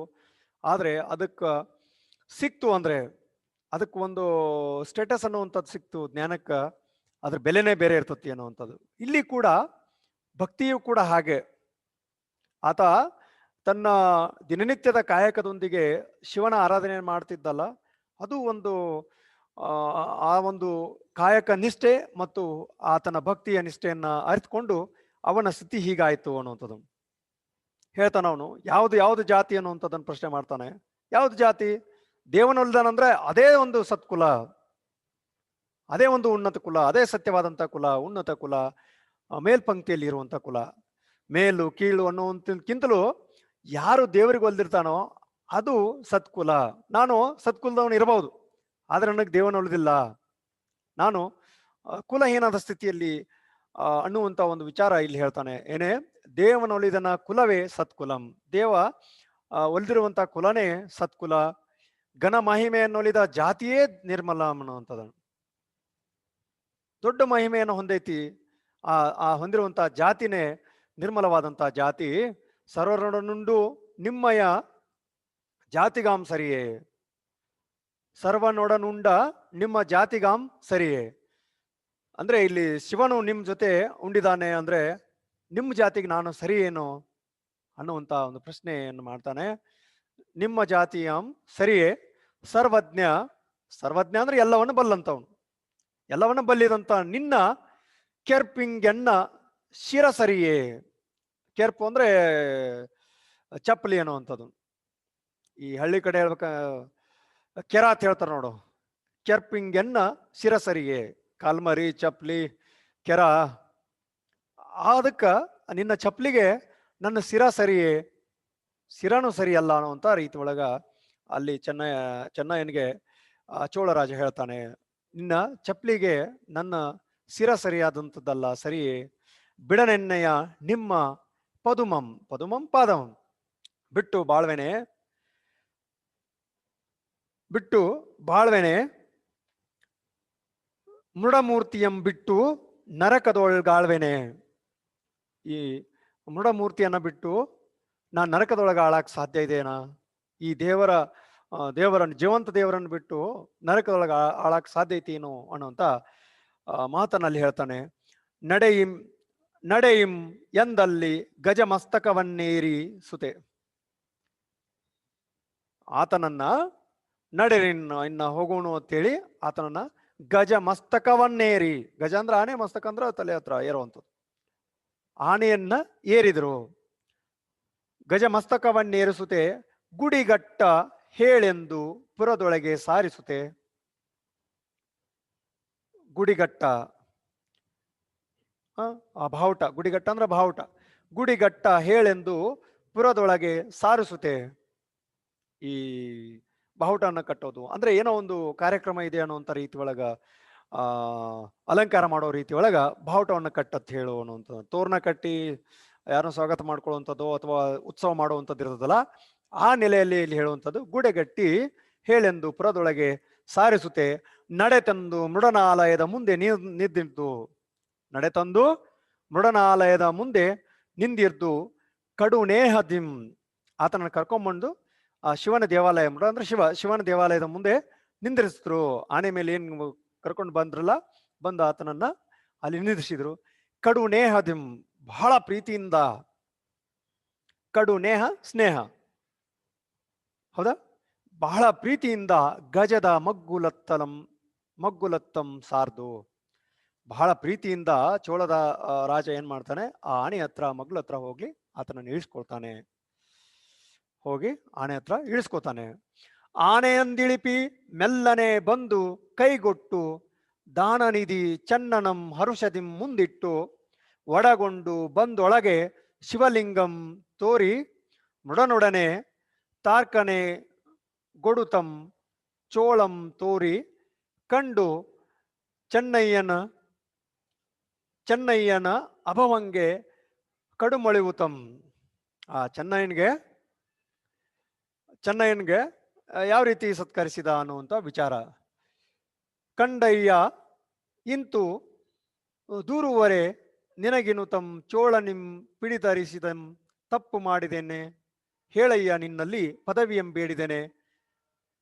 Speaker 1: ಆದ್ರೆ ಅದಕ್ಕೆ ಸಿಕ್ತು ಅಂದ್ರೆ, ಅದಕ್ಕೆ ಒಂದು ಸ್ಟೇಟಸ್ ಅನ್ನುವಂಥದ್ದು ಸಿಕ್ತು ಜ್ಞಾನಕ್ಕ, ಅದ್ರ ಬೆಲೆನೇ ಬೇರೆ ಇರ್ತತಿ ಅನ್ನುವಂಥದ್ದು. ಇಲ್ಲಿ ಕೂಡ ಭಕ್ತಿಯು ಕೂಡ ಹಾಗೆ. ಆತ ತನ್ನ ದಿನನಿತ್ಯದ ಕಾಯಕದೊಂದಿಗೆ ಶಿವನ ಆರಾಧನೆ ಮಾಡ್ತಿದ್ದಲ್ಲ, ಅದು ಒಂದು ಆ ಒಂದು ಕಾಯಕ ನಿಷ್ಠೆ ಮತ್ತು ಆತನ ಭಕ್ತಿಯ ನಿಷ್ಠೆಯನ್ನ ಅರಿತುಕೊಂಡು ಅವನ ಸ್ಥಿತಿ ಹೀಗಾಯ್ತು ಅನ್ನುವಂಥದ್ದು ಹೇಳ್ತಾನ. ಅವನು ಯಾವ್ದು ಜಾತಿ ಅನ್ನುವಂಥದ್ದನ್ನು ಪ್ರಶ್ನೆ ಮಾಡ್ತಾನೆ. ಯಾವ್ದು ಜಾತಿ? ದೇವನೊಲ್ದನಂದ್ರೆ ಅದೇ ಒಂದು ಸತ್ಕುಲ, ಅದೇ ಒಂದು ಉನ್ನತ ಕುಲ, ಅದೇ ಸತ್ಯವಾದಂತ ಕುಲ, ಉನ್ನತ ಕುಲ, ಮೇಲ್ಪಂಕ್ತಿಯಲ್ಲಿ ಇರುವಂತ ಕುಲ. ಮೇಲು ಕೀಳು ಅನ್ನುವಂತಕ್ಕಿಂತಲೂ ಯಾರು ದೇವರಿಗೆ ಒಲ್ದಿರ್ತಾನೋ ಅದು ಸತ್ಕುಲ. ನಾನು ಸತ್ಕುಲದವನು ಇರಬಹುದು, ಆದ್ರೆ ನನಗೆ ದೇವನ ಉಳಿದಿಲ್ಲ, ನಾನು ಕುಲಹೀನದ ಸ್ಥಿತಿಯಲ್ಲಿ ಅನ್ನುವಂತ ಒಂದು ವಿಚಾರ ಇಲ್ಲಿ ಹೇಳ್ತಾನೆ. ಏನೇ ದೇವನೊಲಿದನ ಕುಲವೇ ಸತ್ಕುಲಂ, ದೇವ ಒಲಿದಿರುವಂತ ಕುಲನೇ ಸತ್ಕುಲ, ಘನ ಮಹಿಮೆಯನ್ನೊಲಿದ ಜಾತಿಯೇ ನಿರ್ಮಲ ಅನ್ನುವಂಥದ್ದು. ದೊಡ್ಡ ಮಹಿಮೆಯನ್ನು ಹೊಂದೈತಿ ಆ ಹೊಂದಿರುವಂತ ಜಾತಿನೇ ನಿರ್ಮಲವಾದಂತ ಜಾತಿ. ಸರ್ವರೊಡನುಂಡು ನಿಮ್ಮಯ ಜಾತಿಗಾಂ ಸರಿಯೇ, ಸರ್ವನೊಡನುಂಡ ನಿಮ್ಮ ಜಾತಿಗಾಂ ಸರಿಯೇ. ಅಂದ್ರೆ ಇಲ್ಲಿ ಶಿವನು ನಿಮ್ ಜೊತೆ ಉಂಡಿದಾನೆ ಅಂದ್ರೆ ನಿಮ್ಮ ಜಾತಿಗೆ ನಾನು ಸರಿ ಏನು ಅನ್ನುವಂತ ಒಂದು ಪ್ರಶ್ನೆಯನ್ನು ಮಾಡ್ತಾನೆ. ನಿಮ್ಮ ಜಾತಿಯಾಂ ಸರಿಯೇ, ಸರ್ವಜ್ಞ, ಸರ್ವಜ್ಞ ಅಂದ್ರೆ ಎಲ್ಲವನ್ನು ಬಲ್ಲಂತವನು, ಎಲ್ಲವನ್ನು ಬಲ್ಲಿದಂತ ನಿನ್ನ ಕೆರ್ಪಿಂಗೆನ್ನ ಶಿರಸರಿಯೇ. ಕೆರ್ಪು ಅಂದ್ರೆ ಚಪ್ಪಲಿ ಅನ್ನುವಂಥದ್ದು. ಈ ಹಳ್ಳಿ ಕಡೆ ಹೇಳ್ಬೇಕ ಕೆರ ಅಂತ ಹೇಳ್ತಾರೆ ನೋಡು. ಕೆರ್ಪಿಂಗೆನ್ನ ಶಿರಸರಿಯೇ, ಕಾಲ್ಮರಿ ಚಪ್ಪಲಿ ಕೆರ, ಅದಕ್ಕ ನಿನ್ನ ಚಪ್ಪಲಿಗೆ ನನ್ನ ಶಿರ ಸರಿಯೇ, ಶಿರನು ಸರಿಯಲ್ಲ ಅನ್ನುವಂಥ ರೀತಿ ಒಳಗ ಅಲ್ಲಿ ಚೆನ್ನಯ್ಯನಿಗೆ ಚೋಳರಾಜ ಹೇಳ್ತಾನೆ, ನಿನ್ನ ಚಪ್ಪಲಿಗೆ ನನ್ನ ಶಿರ ಸರಿಯಾದಂಥದ್ದಲ್ಲ, ಸರಿಯೇ, ಬಿಡನೆನ್ನೆಯ ನಿಮ್ಮ ಪದುಮಂ ಪಾದಮಂ ಬಿಟ್ಟು ಬಾಳ್ವೆನೆ, ಬಿಟ್ಟು ಬಾಳ್ವೆನೆ ಮೃಡಮೂರ್ತಿಯಂ ಬಿಟ್ಟು ನರಕದೊಳಗಾಳ್ವೆನೆ. ಈ ಮೃಡಮೂರ್ತಿಯನ್ನ ಬಿಟ್ಟು ನಾನು ನರಕದೊಳಗೆ ಆಳಕ್ ಸಾಧ್ಯ ಇದೆನಾ? ಈ ದೇವರನ್ನು ಜೀವಂತ ದೇವರನ್ನು ಬಿಟ್ಟು ನರಕದೊಳಗೆ ಆಳಕ್ ಸಾಧ್ಯ ಐತೇನು ಅನ್ನುವಂತ ಮಾತನಲ್ಲಿ ಹೇಳ್ತಾನೆ. ನಡೆಯಿಂ ಎಂದಲ್ಲಿ ಗಜ ಮಸ್ತಕವನ್ನೇರಿ ಸುತೆ. ಆತನನ್ನ ಇನ್ನ ಹೋಗೋಣ ಅಂತೇಳಿ ಆತನನ್ನ ಗಜ ಮಸ್ತಕವನ್ನೇರಿ, ಗಜ ಅಂದ್ರೆ ಆನೆ, ಮಸ್ತಕ ಅಂದ್ರೆ ತಲೆ ಹತ್ರ ಏರುವಂಥದ್ದು, ಆನೆಯನ್ನ ಏರಿದ್ರು. ಗಜ ಮಸ್ತಕವನ್ನೇರಿಸುತ್ತೆ ಗುಡಿಗಟ್ಟ ಹೇಳೆಂದು ಪುರದೊಳಗೆ ಸಾರಿಸುತ್ತೆ. ಗುಡಿಗಟ್ಟ ಆ ಬಾವುಟ, ಗುಡಿಗಟ್ಟ ಅಂದ್ರೆ ಬಾವುಟ. ಗುಡಿಗಟ್ಟ ಹೇಳೆಂದು ಪುರದೊಳಗೆ ಸಾರಿಸುತ್ತೆ. ಈ ಬಾವುಟನ್ನ ಕಟ್ಟೋದು ಅಂದ್ರೆ ಏನೋ ಒಂದು ಕಾರ್ಯಕ್ರಮ ಇದೆ ಅನ್ನುವಂಥ ರೀತಿ ಒಳಗ ಅಲಂಕಾರ ಮಾಡೋ ರೀತಿ ಒಳಗ ಬಾವುಟವನ್ನು ಕಟ್ಟತ್ ಹೇಳು ಅನ್ನುವಂಥದ್ದು. ತೋರಣ ಕಟ್ಟಿ ಯಾರನ್ನ ಸ್ವಾಗತ ಮಾಡ್ಕೊಳ್ಳುವಂಥದ್ದು ಅಥವಾ ಉತ್ಸವ ಮಾಡುವಂಥದ್ದು ಇರ್ತದಲ್ಲ, ಆ ನೆಲೆಯಲ್ಲಿ ಇಲ್ಲಿ ಹೇಳುವಂಥದ್ದು ಗುಡೆಗಟ್ಟಿ ಹೇಳೆಂದು ಪುರದೊಳಗೆ ಸಾರಿಸುತ್ತೆ. ನಡೆತಂದು ಮೃಡನಾಲಯದ ಮುಂದೆ ನಿಂತಿದ್ದು, ನಡೆತಂದು ಮೃಡನಾಲಯದ ಮುಂದೆ ನಿಂದಿರ್ದು ಕಡು ನೇಹದಿಂ, ಆತನನ್ನು ಕರ್ಕೊಂಡ್ಬಂದು ಆ ಶಿವನ ದೇವಾಲಯ, ಮೃಡ ಅಂದ್ರೆ ಶಿವನ ದೇವಾಲಯದ ಮುಂದೆ ನಿಂದಿರಿಸಿದ್ರು. ಆನೆ ಮೇಲೆ ಏನ್ ಕರ್ಕೊಂಡು ಬಂದ್ರಲ್ಲ, ಬಂದು ಆತನನ್ನ ಅಲ್ಲಿ ನಿಂದಿರಿಸಿದ್ರು. ಕಡು ನೇಹದಿಂ, ಬಹಳ ಪ್ರೀತಿಯಿಂದ. ಕಡು ನೇಹ ಸ್ನೇಹ, ಹೌದಾ? ಬಹಳ ಪ್ರೀತಿಯಿಂದ ಗಜದ ಮಗ್ಗುಲತ್ತಂ ಸಾರ್ದು, ಬಹಳ ಪ್ರೀತಿಯಿಂದ ಚೋಳದ ರಾಜ ಏನ್ ಮಾಡ್ತಾನೆ, ಆ ಆನೆ ಹತ್ರ ಮಗ್ಗುಲ ಹತ್ರ ಹೋಗಿ ಆತನನ್ನು ಇಳಿಸ್ಕೊಳ್ತಾನೆ. ಹೋಗಿ ಆನೆ ಹತ್ರ ಇಳಿಸ್ಕೊತಾನೆ. ಆನೆಯಂದಿಳಿಪಿ ಮೆಲ್ಲನೆ ಬಂದು ಕೈಗೊಟ್ಟು ದಾನನಿಧಿ ಚನ್ನನಂ ಹರುಷದಿಂ ಮುಂದಿಟ್ಟು ಒಡಗೊಂಡು ಬಂದೊಳಗೆ ಶಿವಲಿಂಗಂ ತೋರಿ ಮೃಡನೊಡನೆ ತಾರ್ಕನೆ ಗೊಡುತಂ ಚೋಳಂ ತೋರಿ ಕಂಡು ಚೆನ್ನಯ್ಯನ ಅಭವಂಗೆ ಕಡುಮೊಳೆವುತಂ. ಆ ಚೆನ್ನಯ್ಯನ್ಗೆ ಯಾವ ರೀತಿ ಸತ್ಕರಿಸಿದ ಅನ್ನುವಂಥ ವಿಚಾರ. ಕಂಡಯ್ಯ ಇಂತು ದೂರುವರೆ ನಿನಗಿನುತಂ ಚೋಳನಿಂ ಪಿಡಿತರಿಸಿದಂ ತಪ್ಪು ಮಾಡಿದ್ದೇನೆ, ಹೇಳಯ್ಯ ನಿನ್ನಲ್ಲಿ ಪದವಿಯಂ ಬೇಡಿದ್ದೇನೆ,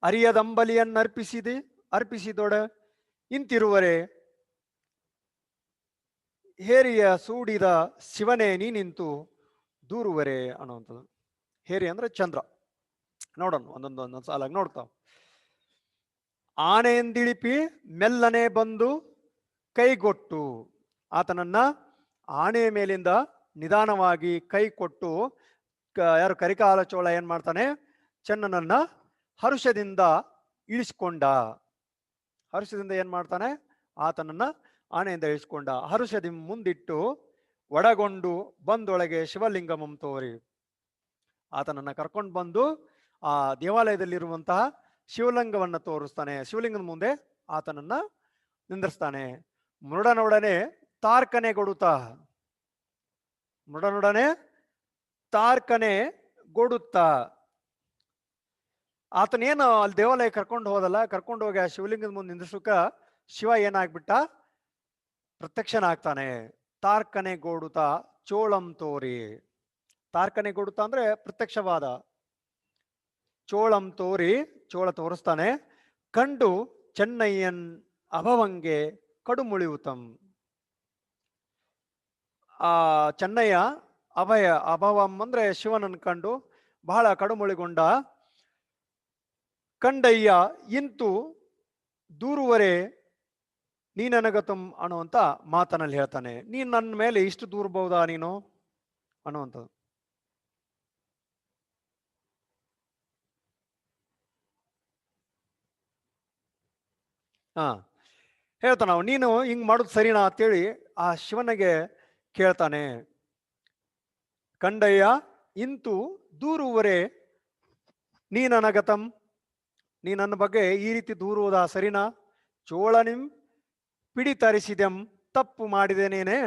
Speaker 1: ಅರಿಯದಂಬಲಿಯನ್ನರ್ಪಿಸಿದೊಡ ಇಂತಿರುವರೆ ಹೇರಿಯ ಸೂಡಿದ ಶಿವನೇ ನೀನಿಂತು ದೂರುವರೆ ಅನ್ನುವಂಥದ್ದು. ಹೇರಿ ಅಂದ್ರೆ ಚಂದ್ರ. ನೋಡೋಣ ಒಂದೊಂದು ಸಾಲ ನೋಡ್ತಾವ. ಆನೆಯಂದಿಳಿಪಿ ಮೆಲ್ಲನೆ ಬಂದು ಕೈಗೊಟ್ಟು, ಆತನನ್ನ ಆನೆಯ ಮೇಲಿಂದ ನಿಧಾನವಾಗಿ ಕೈ ಕೊಟ್ಟು ಯಾರು ಕರಿಕಾಲ ಚೋಳ ಏನ್ ಮಾಡ್ತಾನೆ, ಚೆನ್ನನನ್ನ ಹರುಷದಿಂದ ಇಳಿಸ್ಕೊಂಡ. ಹರುಷದಿಂದ ಏನ್ ಮಾಡ್ತಾನೆ, ಆತನನ್ನ ಆನೆಯಿಂದ ಇಳಿಸ್ಕೊಂಡ. ಹರುಷದಿ ಮುಂದಿಟ್ಟು ಒಡಗೊಂಡು ಬಂದೊಳಗೆ ಶಿವಲಿಂಗಮಂ ತೋರಿ, ಆತನನ್ನ ಕರ್ಕೊಂಡು ಬಂದು ಆ ದೇವಾಲಯದಲ್ಲಿರುವಂತಹ ಶಿವಲಿಂಗವನ್ನ ತೋರಿಸ್ತಾನೆ. ಶಿವಲಿಂಗದ ಮುಂದೆ ಆತನನ್ನ ನಿಂದಿರ್ಸ್ತಾನೆ. ಮೃಡನೊಡನೆ ತಾರ್ಕನೆ ಗೊಡುತ್ತಾ, ಮೃಡನೊಡನೆ ತಾರ್ಕನೆ ಗೊಡುತ್ತಾ, ಆತನೇನು ಅಲ್ಲಿ ದೇವಾಲಯ ಕರ್ಕೊಂಡು ಹೋದಲ್ಲ, ಕರ್ಕೊಂಡು ಹೋಗಿ ಆ ಶಿವಲಿಂಗದ ಮುಂದೆ ನಿಂದಿಸಕ ಶಿವ ಏನಾಗ್ಬಿಟ್ಟ, ಪ್ರತ್ಯಕ್ಷನಾಗ್ತಾನೆ. ತಾರ್ಕನೆ ಗೋಡುತ್ತಾ ಚೋಳಂ ತೋರಿ, ತಾರ್ಕನೆ ಗೋಡುತ್ತಾ ಅಂದ್ರೆ ಪ್ರತ್ಯಕ್ಷವಾದ. ಚೋಳಂ ತೋರಿ, ಚೋಳ ತೋರಿಸ್ತಾನೆ. ಕಂಡು ಚೆನ್ನಯ್ಯನ್ ಅಭವಂಗೆ ಕಡುಮುಳಿಯುತಂ, ಆ ಚೆನ್ನಯ್ಯ ಅಭವಂ ಅಂದ್ರೆ ಶಿವನನ್ನು ಕಂಡು ಬಹಳ ಕಡುಮುಳಿಗೊಂಡ. ಕಂಡಯ್ಯ ಇಂತು ದೂರುವರೆ ನೀನನಗತಂ ಅನ್ನುವಂತ ಮಾತನಲ್ಲಿ ಹೇಳ್ತಾನೆ. ನೀನ್ ನನ್ನ ಮೇಲೆ ಇಷ್ಟು ದೂರಬಹುದಾ ನೀನು ಅನ್ನುವಂಥದ್ದು. ಹೇಳ್ತಾನ ನೀನು ಹಿಂಗ್ ಮಾಡೋದು ಸರಿನಾ ಅಂತೇಳಿ ಆ ಶಿವನಿಗೆ ಕೇಳ್ತಾನೆ. ಕಂಡಯ್ಯ ಇಂತು ದೂರುವರೆ ನೀನನಗತಂ, ನೀ ನನ್ನ ಬಗ್ಗೆ ಈ ರೀತಿ ದೂರುವುದಾ ಸರಿನಾ? ಚೋಳನಿಂ ಪಿಡಿತರಿಸಿದೆಂ, ತಪ್ಪು ಮಾಡಿದೇನೇನೆ.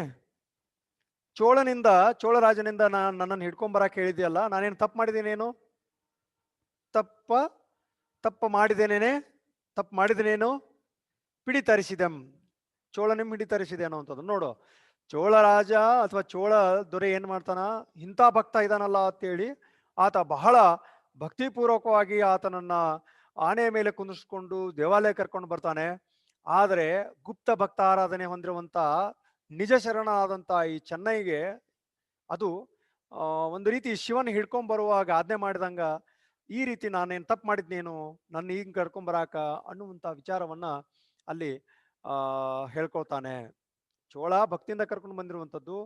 Speaker 1: ಚೋಳರಾಜನಿಂದ ನನ್ನನ್ನು ಹಿಡ್ಕೊಂಬರಕ್ಕೆ ಹೇಳಿದ್ಯಲ್ಲ, ನಾನೇನು ತಪ್ಪು ಮಾಡಿದ್ದೇನೇನು? ತಪ್ಪು ಮಾಡಿದೇನೇನು ಪಿಡಿತರಿಸಿದೆಂ, ಚೋಳನಿಂ ಹಿಡಿತರಿಸಿದೆ ಅನ್ನುವಂಥದ್ದು. ನೋಡು, ಚೋಳ ರಾಜ ಅಥವಾ ಚೋಳ ದೊರೆ ಏನ್ ಮಾಡ್ತಾನ, ಇಂಥ ಭಕ್ತ ಇದಾನಲ್ಲ ಅಂತೇಳಿ ಆತ ಬಹಳ ಭಕ್ತಿಪೂರ್ವಕವಾಗಿ ಆತನನ್ನ ಆನೆ ಮೇಲೆ ಕುಂದಿಸ್ಕೊಂಡು ದೇವಾಲಯ ಕರ್ಕೊಂಡು ಬರ್ತಾನೆ. ಆದರೆ ಗುಪ್ತ ಭಕ್ತ ಆರಾಧನೆ ಹೊಂದಿರುವಂತ ನಿಜ ಶರಣಾದಂತ ಈ ಚೆನ್ನೈಗೆ ಅದು ಒಂದು ರೀತಿ ಶಿವನ್ ಹಿಡ್ಕೊಂಡ್ ಬರುವಾಗ ಆಜ್ಞೆ ಮಾಡಿದಂಗ, ಈ ರೀತಿ ನಾನೇನು ತಪ್ಪು ಮಾಡಿದ್ನೇನು, ನನ್ನ ಈಗ ಕರ್ಕೊಂಬರಾಕ ಅನ್ನುವಂಥ ವಿಚಾರವನ್ನ ಅಲ್ಲಿ ಹೇಳ್ಕೊಳ್ತಾನೆ. ಚೋಳ ಭಕ್ತಿಯಿಂದ ಕರ್ಕೊಂಡು ಬಂದಿರುವಂಥದ್ದು,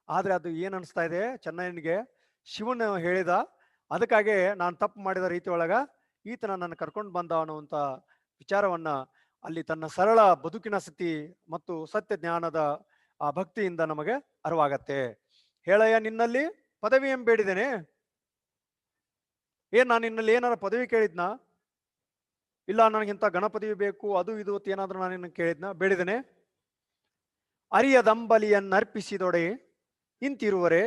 Speaker 1: ಆದ್ರೆ ಅದು ಏನ್ ಅನಿಸ್ತಾ ಇದೆ ಚೆನ್ನೈನಿಗೆ, ಶಿವನ್ ಹೇಳಿದ, ಅದಕ್ಕಾಗಿ ನಾನು ತಪ್ಪು ಮಾಡಿದ ರೀತಿ ಒಳಗ ಈತನ ನನ್ನ ಕರ್ಕೊಂಡು ಬಂದ ಅನ್ನುವಂಥ ವಿಚಾರವನ್ನ ಅಲ್ಲಿ ತನ್ನ ಸರಳ ಬದುಕಿನ ಸ್ಥಿತಿ ಮತ್ತು ಸತ್ಯ ಜ್ಞಾನದ ಆ ಭಕ್ತಿಯಿಂದ ನಮಗೆ ಅರಿವಾಗತ್ತೆ. ಹೇಳಯ್ಯ, ನಿನ್ನಲ್ಲಿ ಪದವಿ ಬೇಡಿದ್ದೇನೆ, ನಾನು ನಿನ್ನಲ್ಲಿ ಏನಾರ ಪದವಿ ಕೇಳಿದ್ನಾ? ಇಲ್ಲ ನನಗಿಂತ ಗಣಪದವಿ ಬೇಕು ಅದು ಇದು ಏನಾದ್ರೂ ನಾನು ನಿನ್ನ ಕೇಳಿದ್ನ? ಬೇಡಿದ್ದೇನೆ. ಅರಿಯದಂಬಲಿಯನ್ನರ್ಪಿಸಿದೊಡೆ ಇಂತಿರುವರೆ,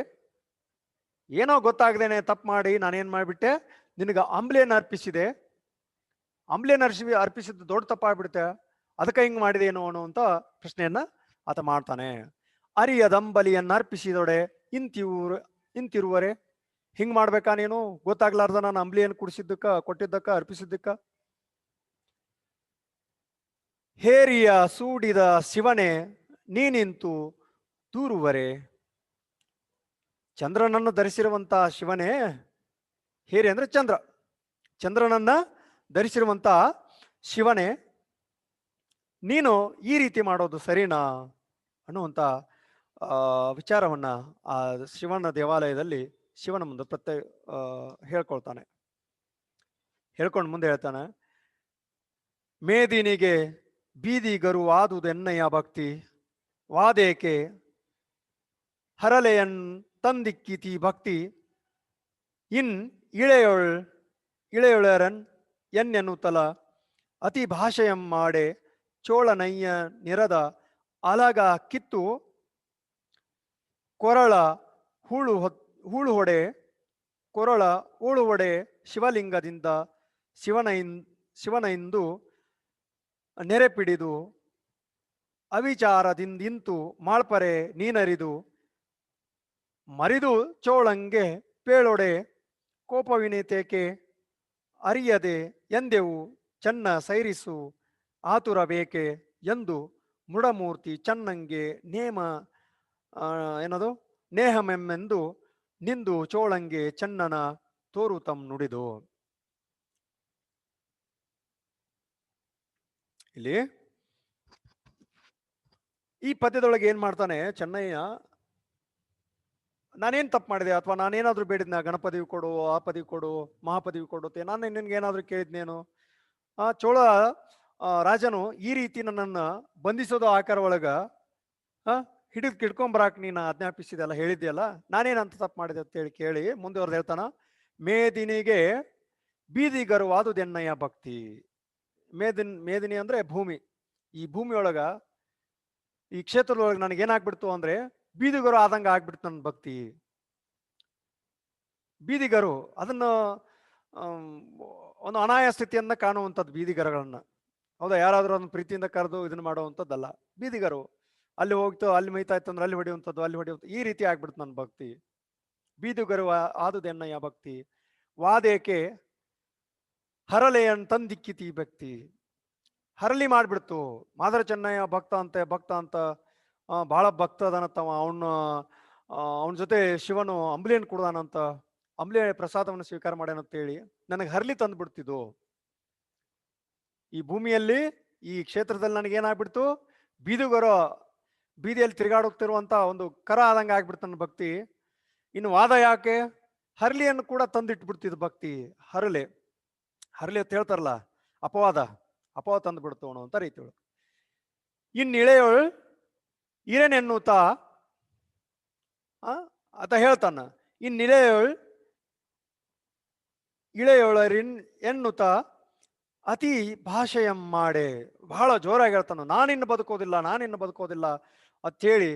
Speaker 1: ಏನೋ ಗೊತ್ತಾಗ್ದೇನೆ ತಪ್ಪು ಮಾಡಿ ನಾನೇನ್ ಮಾಡ್ಬಿಟ್ಟೆ, ನಿನಗ ಅಂಬ್ಲಿಯನ್ನು ಅರ್ಪಿಸಿದೆ, ಅಂಬ್ಲಿಯನ್ನು ಅರ್ಪಿಸಿದ್ದು ದೊಡ್ಡ ತಪ್ಪಾಗ್ಬಿಡುತ್ತೆ, ಅದಕ್ಕೆ ಹಿಂಗ್ ಮಾಡಿದೇನು ಅನ್ನುವಂತ ಪ್ರಶ್ನೆಯನ್ನ ಆತ ಮಾಡ್ತಾನೆ. ಅರಿಯದಂಬಲಿಯನ್ನರ್ಪಿಸಿದೊಡೆ ಇಂತಿರುವರೆ, ಹಿಂಗ್ ಮಾಡ್ಬೇಕಾ ನೀನು? ಗೊತ್ತಾಗ್ಲಾರ್ದ ನಾನು ಅಂಬ್ಲಿಯನ್ನು ಕೊಟ್ಟಿದ್ದಕ್ಕ ಅರ್ಪಿಸಿದ್ದಕ್ಕ? ಹೇರಿಯ ಸೂಡಿದ ಶಿವನೇ ನೀನಿಂತು ದೂರುವರೆ, ಚಂದ್ರನನ್ನು ಧರಿಸಿರುವಂತ ಶಿವನೇ, ಹೇರಿ ಅಂದ್ರೆ ಚಂದ್ರ, ಚಂದ್ರನನ್ನ ಧರಿಸಿರುವಂತ ಶಿವನೇ, ನೀನು ಈ ರೀತಿ ಮಾಡೋದು ಸರಿನಾ ಅನ್ನುವಂತ ವಿಚಾರವನ್ನ ಆ ಶಿವನ ದೇವಾಲಯದಲ್ಲಿ ಶಿವನ ಮುಂದೆ ಹೇಳ್ಕೊಳ್ತಾನೆ. ಹೇಳ್ಕೊಂಡು ಮುಂದೆ ಹೇಳ್ತಾನೆ, ಮೇದಿನಿಗೆ ಬೀದಿಗರು ಆದುದೆನ್ನಯ್ಯ ಭಕ್ತಿ, ವಾದೇಕೆ ಹರಲೆಯನ್ ತಂದಿಕ್ಕಿತಿ ಭಕ್ತಿ, ಇನ್ ಇಳೆಯೊಳರನ್ ಎನ್ನೆನ್ನುತ್ತಲ ಅತಿ ಭಾಷೆಯಂ ಮಾಡೆ ಚೋಳನಯ್ಯ ನಿರದ ಅಲಗ ಕಿತ್ತು ಕೊರಳ ಹೂಳು ಹೊಡೆ ಶಿವಲಿಂಗದಿಂದ ಶಿವನೈಂದು ನೆರೆಪಿಡಿದು ಅವಿಚಾರದಿಂದಿಂತು ಮಾಳ್ಪರೆ ನೀನರಿದು ಮರಿದು ಚೋಳಂಗೆ ಪೇಳೊಡೆ ಕೋಪವಿನೇತೇಕೆ ಅರಿಯದೆ ಎಂದೆವು ಚೆನ್ನ ಸೈರಿಸು ಆತುರ ಬೇಕೆ ಎಂದು ಮೃಡಮೂರ್ತಿ ಚನ್ನಂಗೆ ನೇಹಮೆಮ್ಮೆಂದು ನಿಂದು ಚೋಳಂಗೆ ಚೆನ್ನನ ತೋರುತಂ ನುಡಿದು. ಇಲ್ಲಿ ಈ ಪದ್ಯದೊಳಗೆ ಏನ್ ಮಾಡ್ತಾನೆ ಚೆನ್ನಯ್ಯ, ನಾನೇನ್ ತಪ್ಪು ಮಾಡಿದೆ ಅಥವಾ ನಾನೇನಾದ್ರೂ ಬೇಡಿದ್ನ, ಗಣಪದವಿ ಕೊಡು, ಆ ಪದವಿ ಕೊಡು, ಮಹಾಪದವಿ ಕೊಡುತ್ತೆ, ನಾನು ನಿನ್ಗೆ ಏನಾದ್ರೂ ಕೇಳಿದ್ನೇನು? ಚೋಳ ರಾಜನು ಈ ರೀತಿ ನನ್ನನ್ನ ಬಂಧಿಸೋದು ಆಕಾರ ಒಳಗ ಹಿಡ್ಕೊಂಬರಾಕ್ ನೀನು ಆಜ್ಞಾಪಿಸಿದೆಲ್ಲ, ಹೇಳಿದ್ಯಲ್ಲ, ನಾನೇನಂತ ತಪ್ಪು ಮಾಡಿದೆ ಅಂತೇಳಿ ಕೇಳಿ ಮುಂದೆ ಹೇಳ್ತಾನ, ಮೇದಿನಿಗೆ ಬೀದಿಗರುವಾದುದೆನ್ನಯ್ಯ ಭಕ್ತಿ. ಮೇದಿನಿ ಅಂದ್ರೆ ಭೂಮಿ. ಈ ಭೂಮಿಯೊಳಗ ಈ ಕ್ಷೇತ್ರದೊಳಗೆ ನನಗೇನಾಗ್ಬಿಡ್ತು ಅಂದ್ರೆ ಬೀದಿಗರು ಆದಂಗ ಆಗ್ಬಿಡ್ತು ನನ್ನ ಭಕ್ತಿ. ಬೀದಿಗರು ಅದನ್ನ ಒಂದು ಅನಾಯ ಸ್ಥಿತಿಯನ್ನ ಕಾಣುವಂಥದ್ದು ಬೀದಿಗರಗಳನ್ನ. ಹೌದಾ? ಯಾರಾದ್ರೂ ಅದನ್ನ ಪ್ರೀತಿಯಿಂದ ಕರೆದು ಇದನ್ನ ಮಾಡುವಂಥದ್ದಲ್ಲ. ಬೀದಿಗರು ಅಲ್ಲಿ ಹೋಗ್ತು, ಅಲ್ಲಿ ಮೈತಾ ಇತ್ತು ಅಂದ್ರೆ ಅಲ್ಲಿ ಹೊಡೆಯುವಂಥದ್ದು, ಅಲ್ಲಿ ಹೊಡೆಯುವಂಥದ್ದು, ಈ ರೀತಿ ಆಗ್ಬಿಡ್ತು ನನ್ನ ಭಕ್ತಿ. ಬೀದಿಗರು ಆದುದೆನ್ನಯ್ಯ ಭಕ್ತಿ, ವಾದೇಕೆ ಹರಲೆಯನ್ ತಂದಿಕ್ಕಿತಿ ಭಕ್ತಿ. ಹರಳಿ ಮಾಡ್ಬಿಡ್ತು. ಮಾದರ ಚೆನ್ನಯ್ಯ ಭಕ್ತ ಅಂತ ಬಹಳ ಭಕ್ತ ಅದಾನತ್ತವ, ಅವನ ಜೊತೆ ಶಿವನು ಅಂಬ್ಲಿಯನ್ನು ಕುಡ್ದಾನಂತ, ಅಂಬ್ಲಿ ಪ್ರಸಾದವನ್ನು ಸ್ವೀಕಾರ ಮಾಡ್ಯಾನಂತೇಳಿ ನನಗೆ ಹರಳಿ ತಂದ್ಬಿಡ್ತಿದ್ದು. ಈ ಭೂಮಿಯಲ್ಲಿ ಈ ಕ್ಷೇತ್ರದಲ್ಲಿ ನನಗೇನಾಗ್ಬಿಡ್ತು, ಬೀದಿಯಲ್ಲಿ ತಿರುಗಾಡುತ್ತಿರುವಂತ ಒಂದು ಕರ ಆದಂಗ ಆಗ್ಬಿಡ್ತು ನನ್ನ ಭಕ್ತಿ. ಇನ್ನು ವಾದ ಯಾಕೆ? ಹರಳಿಯನ್ನು ಕೂಡ ತಂದಿಟ್ಬಿಡ್ತಿದ್ದು ಭಕ್ತಿ. ಹರಳಿ ಅಂತ ಹೇಳ್ತಾರಲ್ಲ, ಅಪವಾದ ತಂದು ಬಿಡ್ತು ಅಂತ ರೀತಿ. ಇಳೆಯೋಳ್ ಇರೇನೆನ್ನುತ್ತ ಆತ ಹೇಳ್ತಾನ, ಇಳೆಯೋಳರಿನ್ ಎನ್ನುತ್ತ ಅತಿ ಭಾಷೆಯಂ ಮಾಡೆ, ಬಹಳ ಜೋರಾಗಿ ಹೇಳ್ತಾನ, ನಾನಿನ್ನು ಬದುಕೋದಿಲ್ಲ ಅಂತೇಳಿ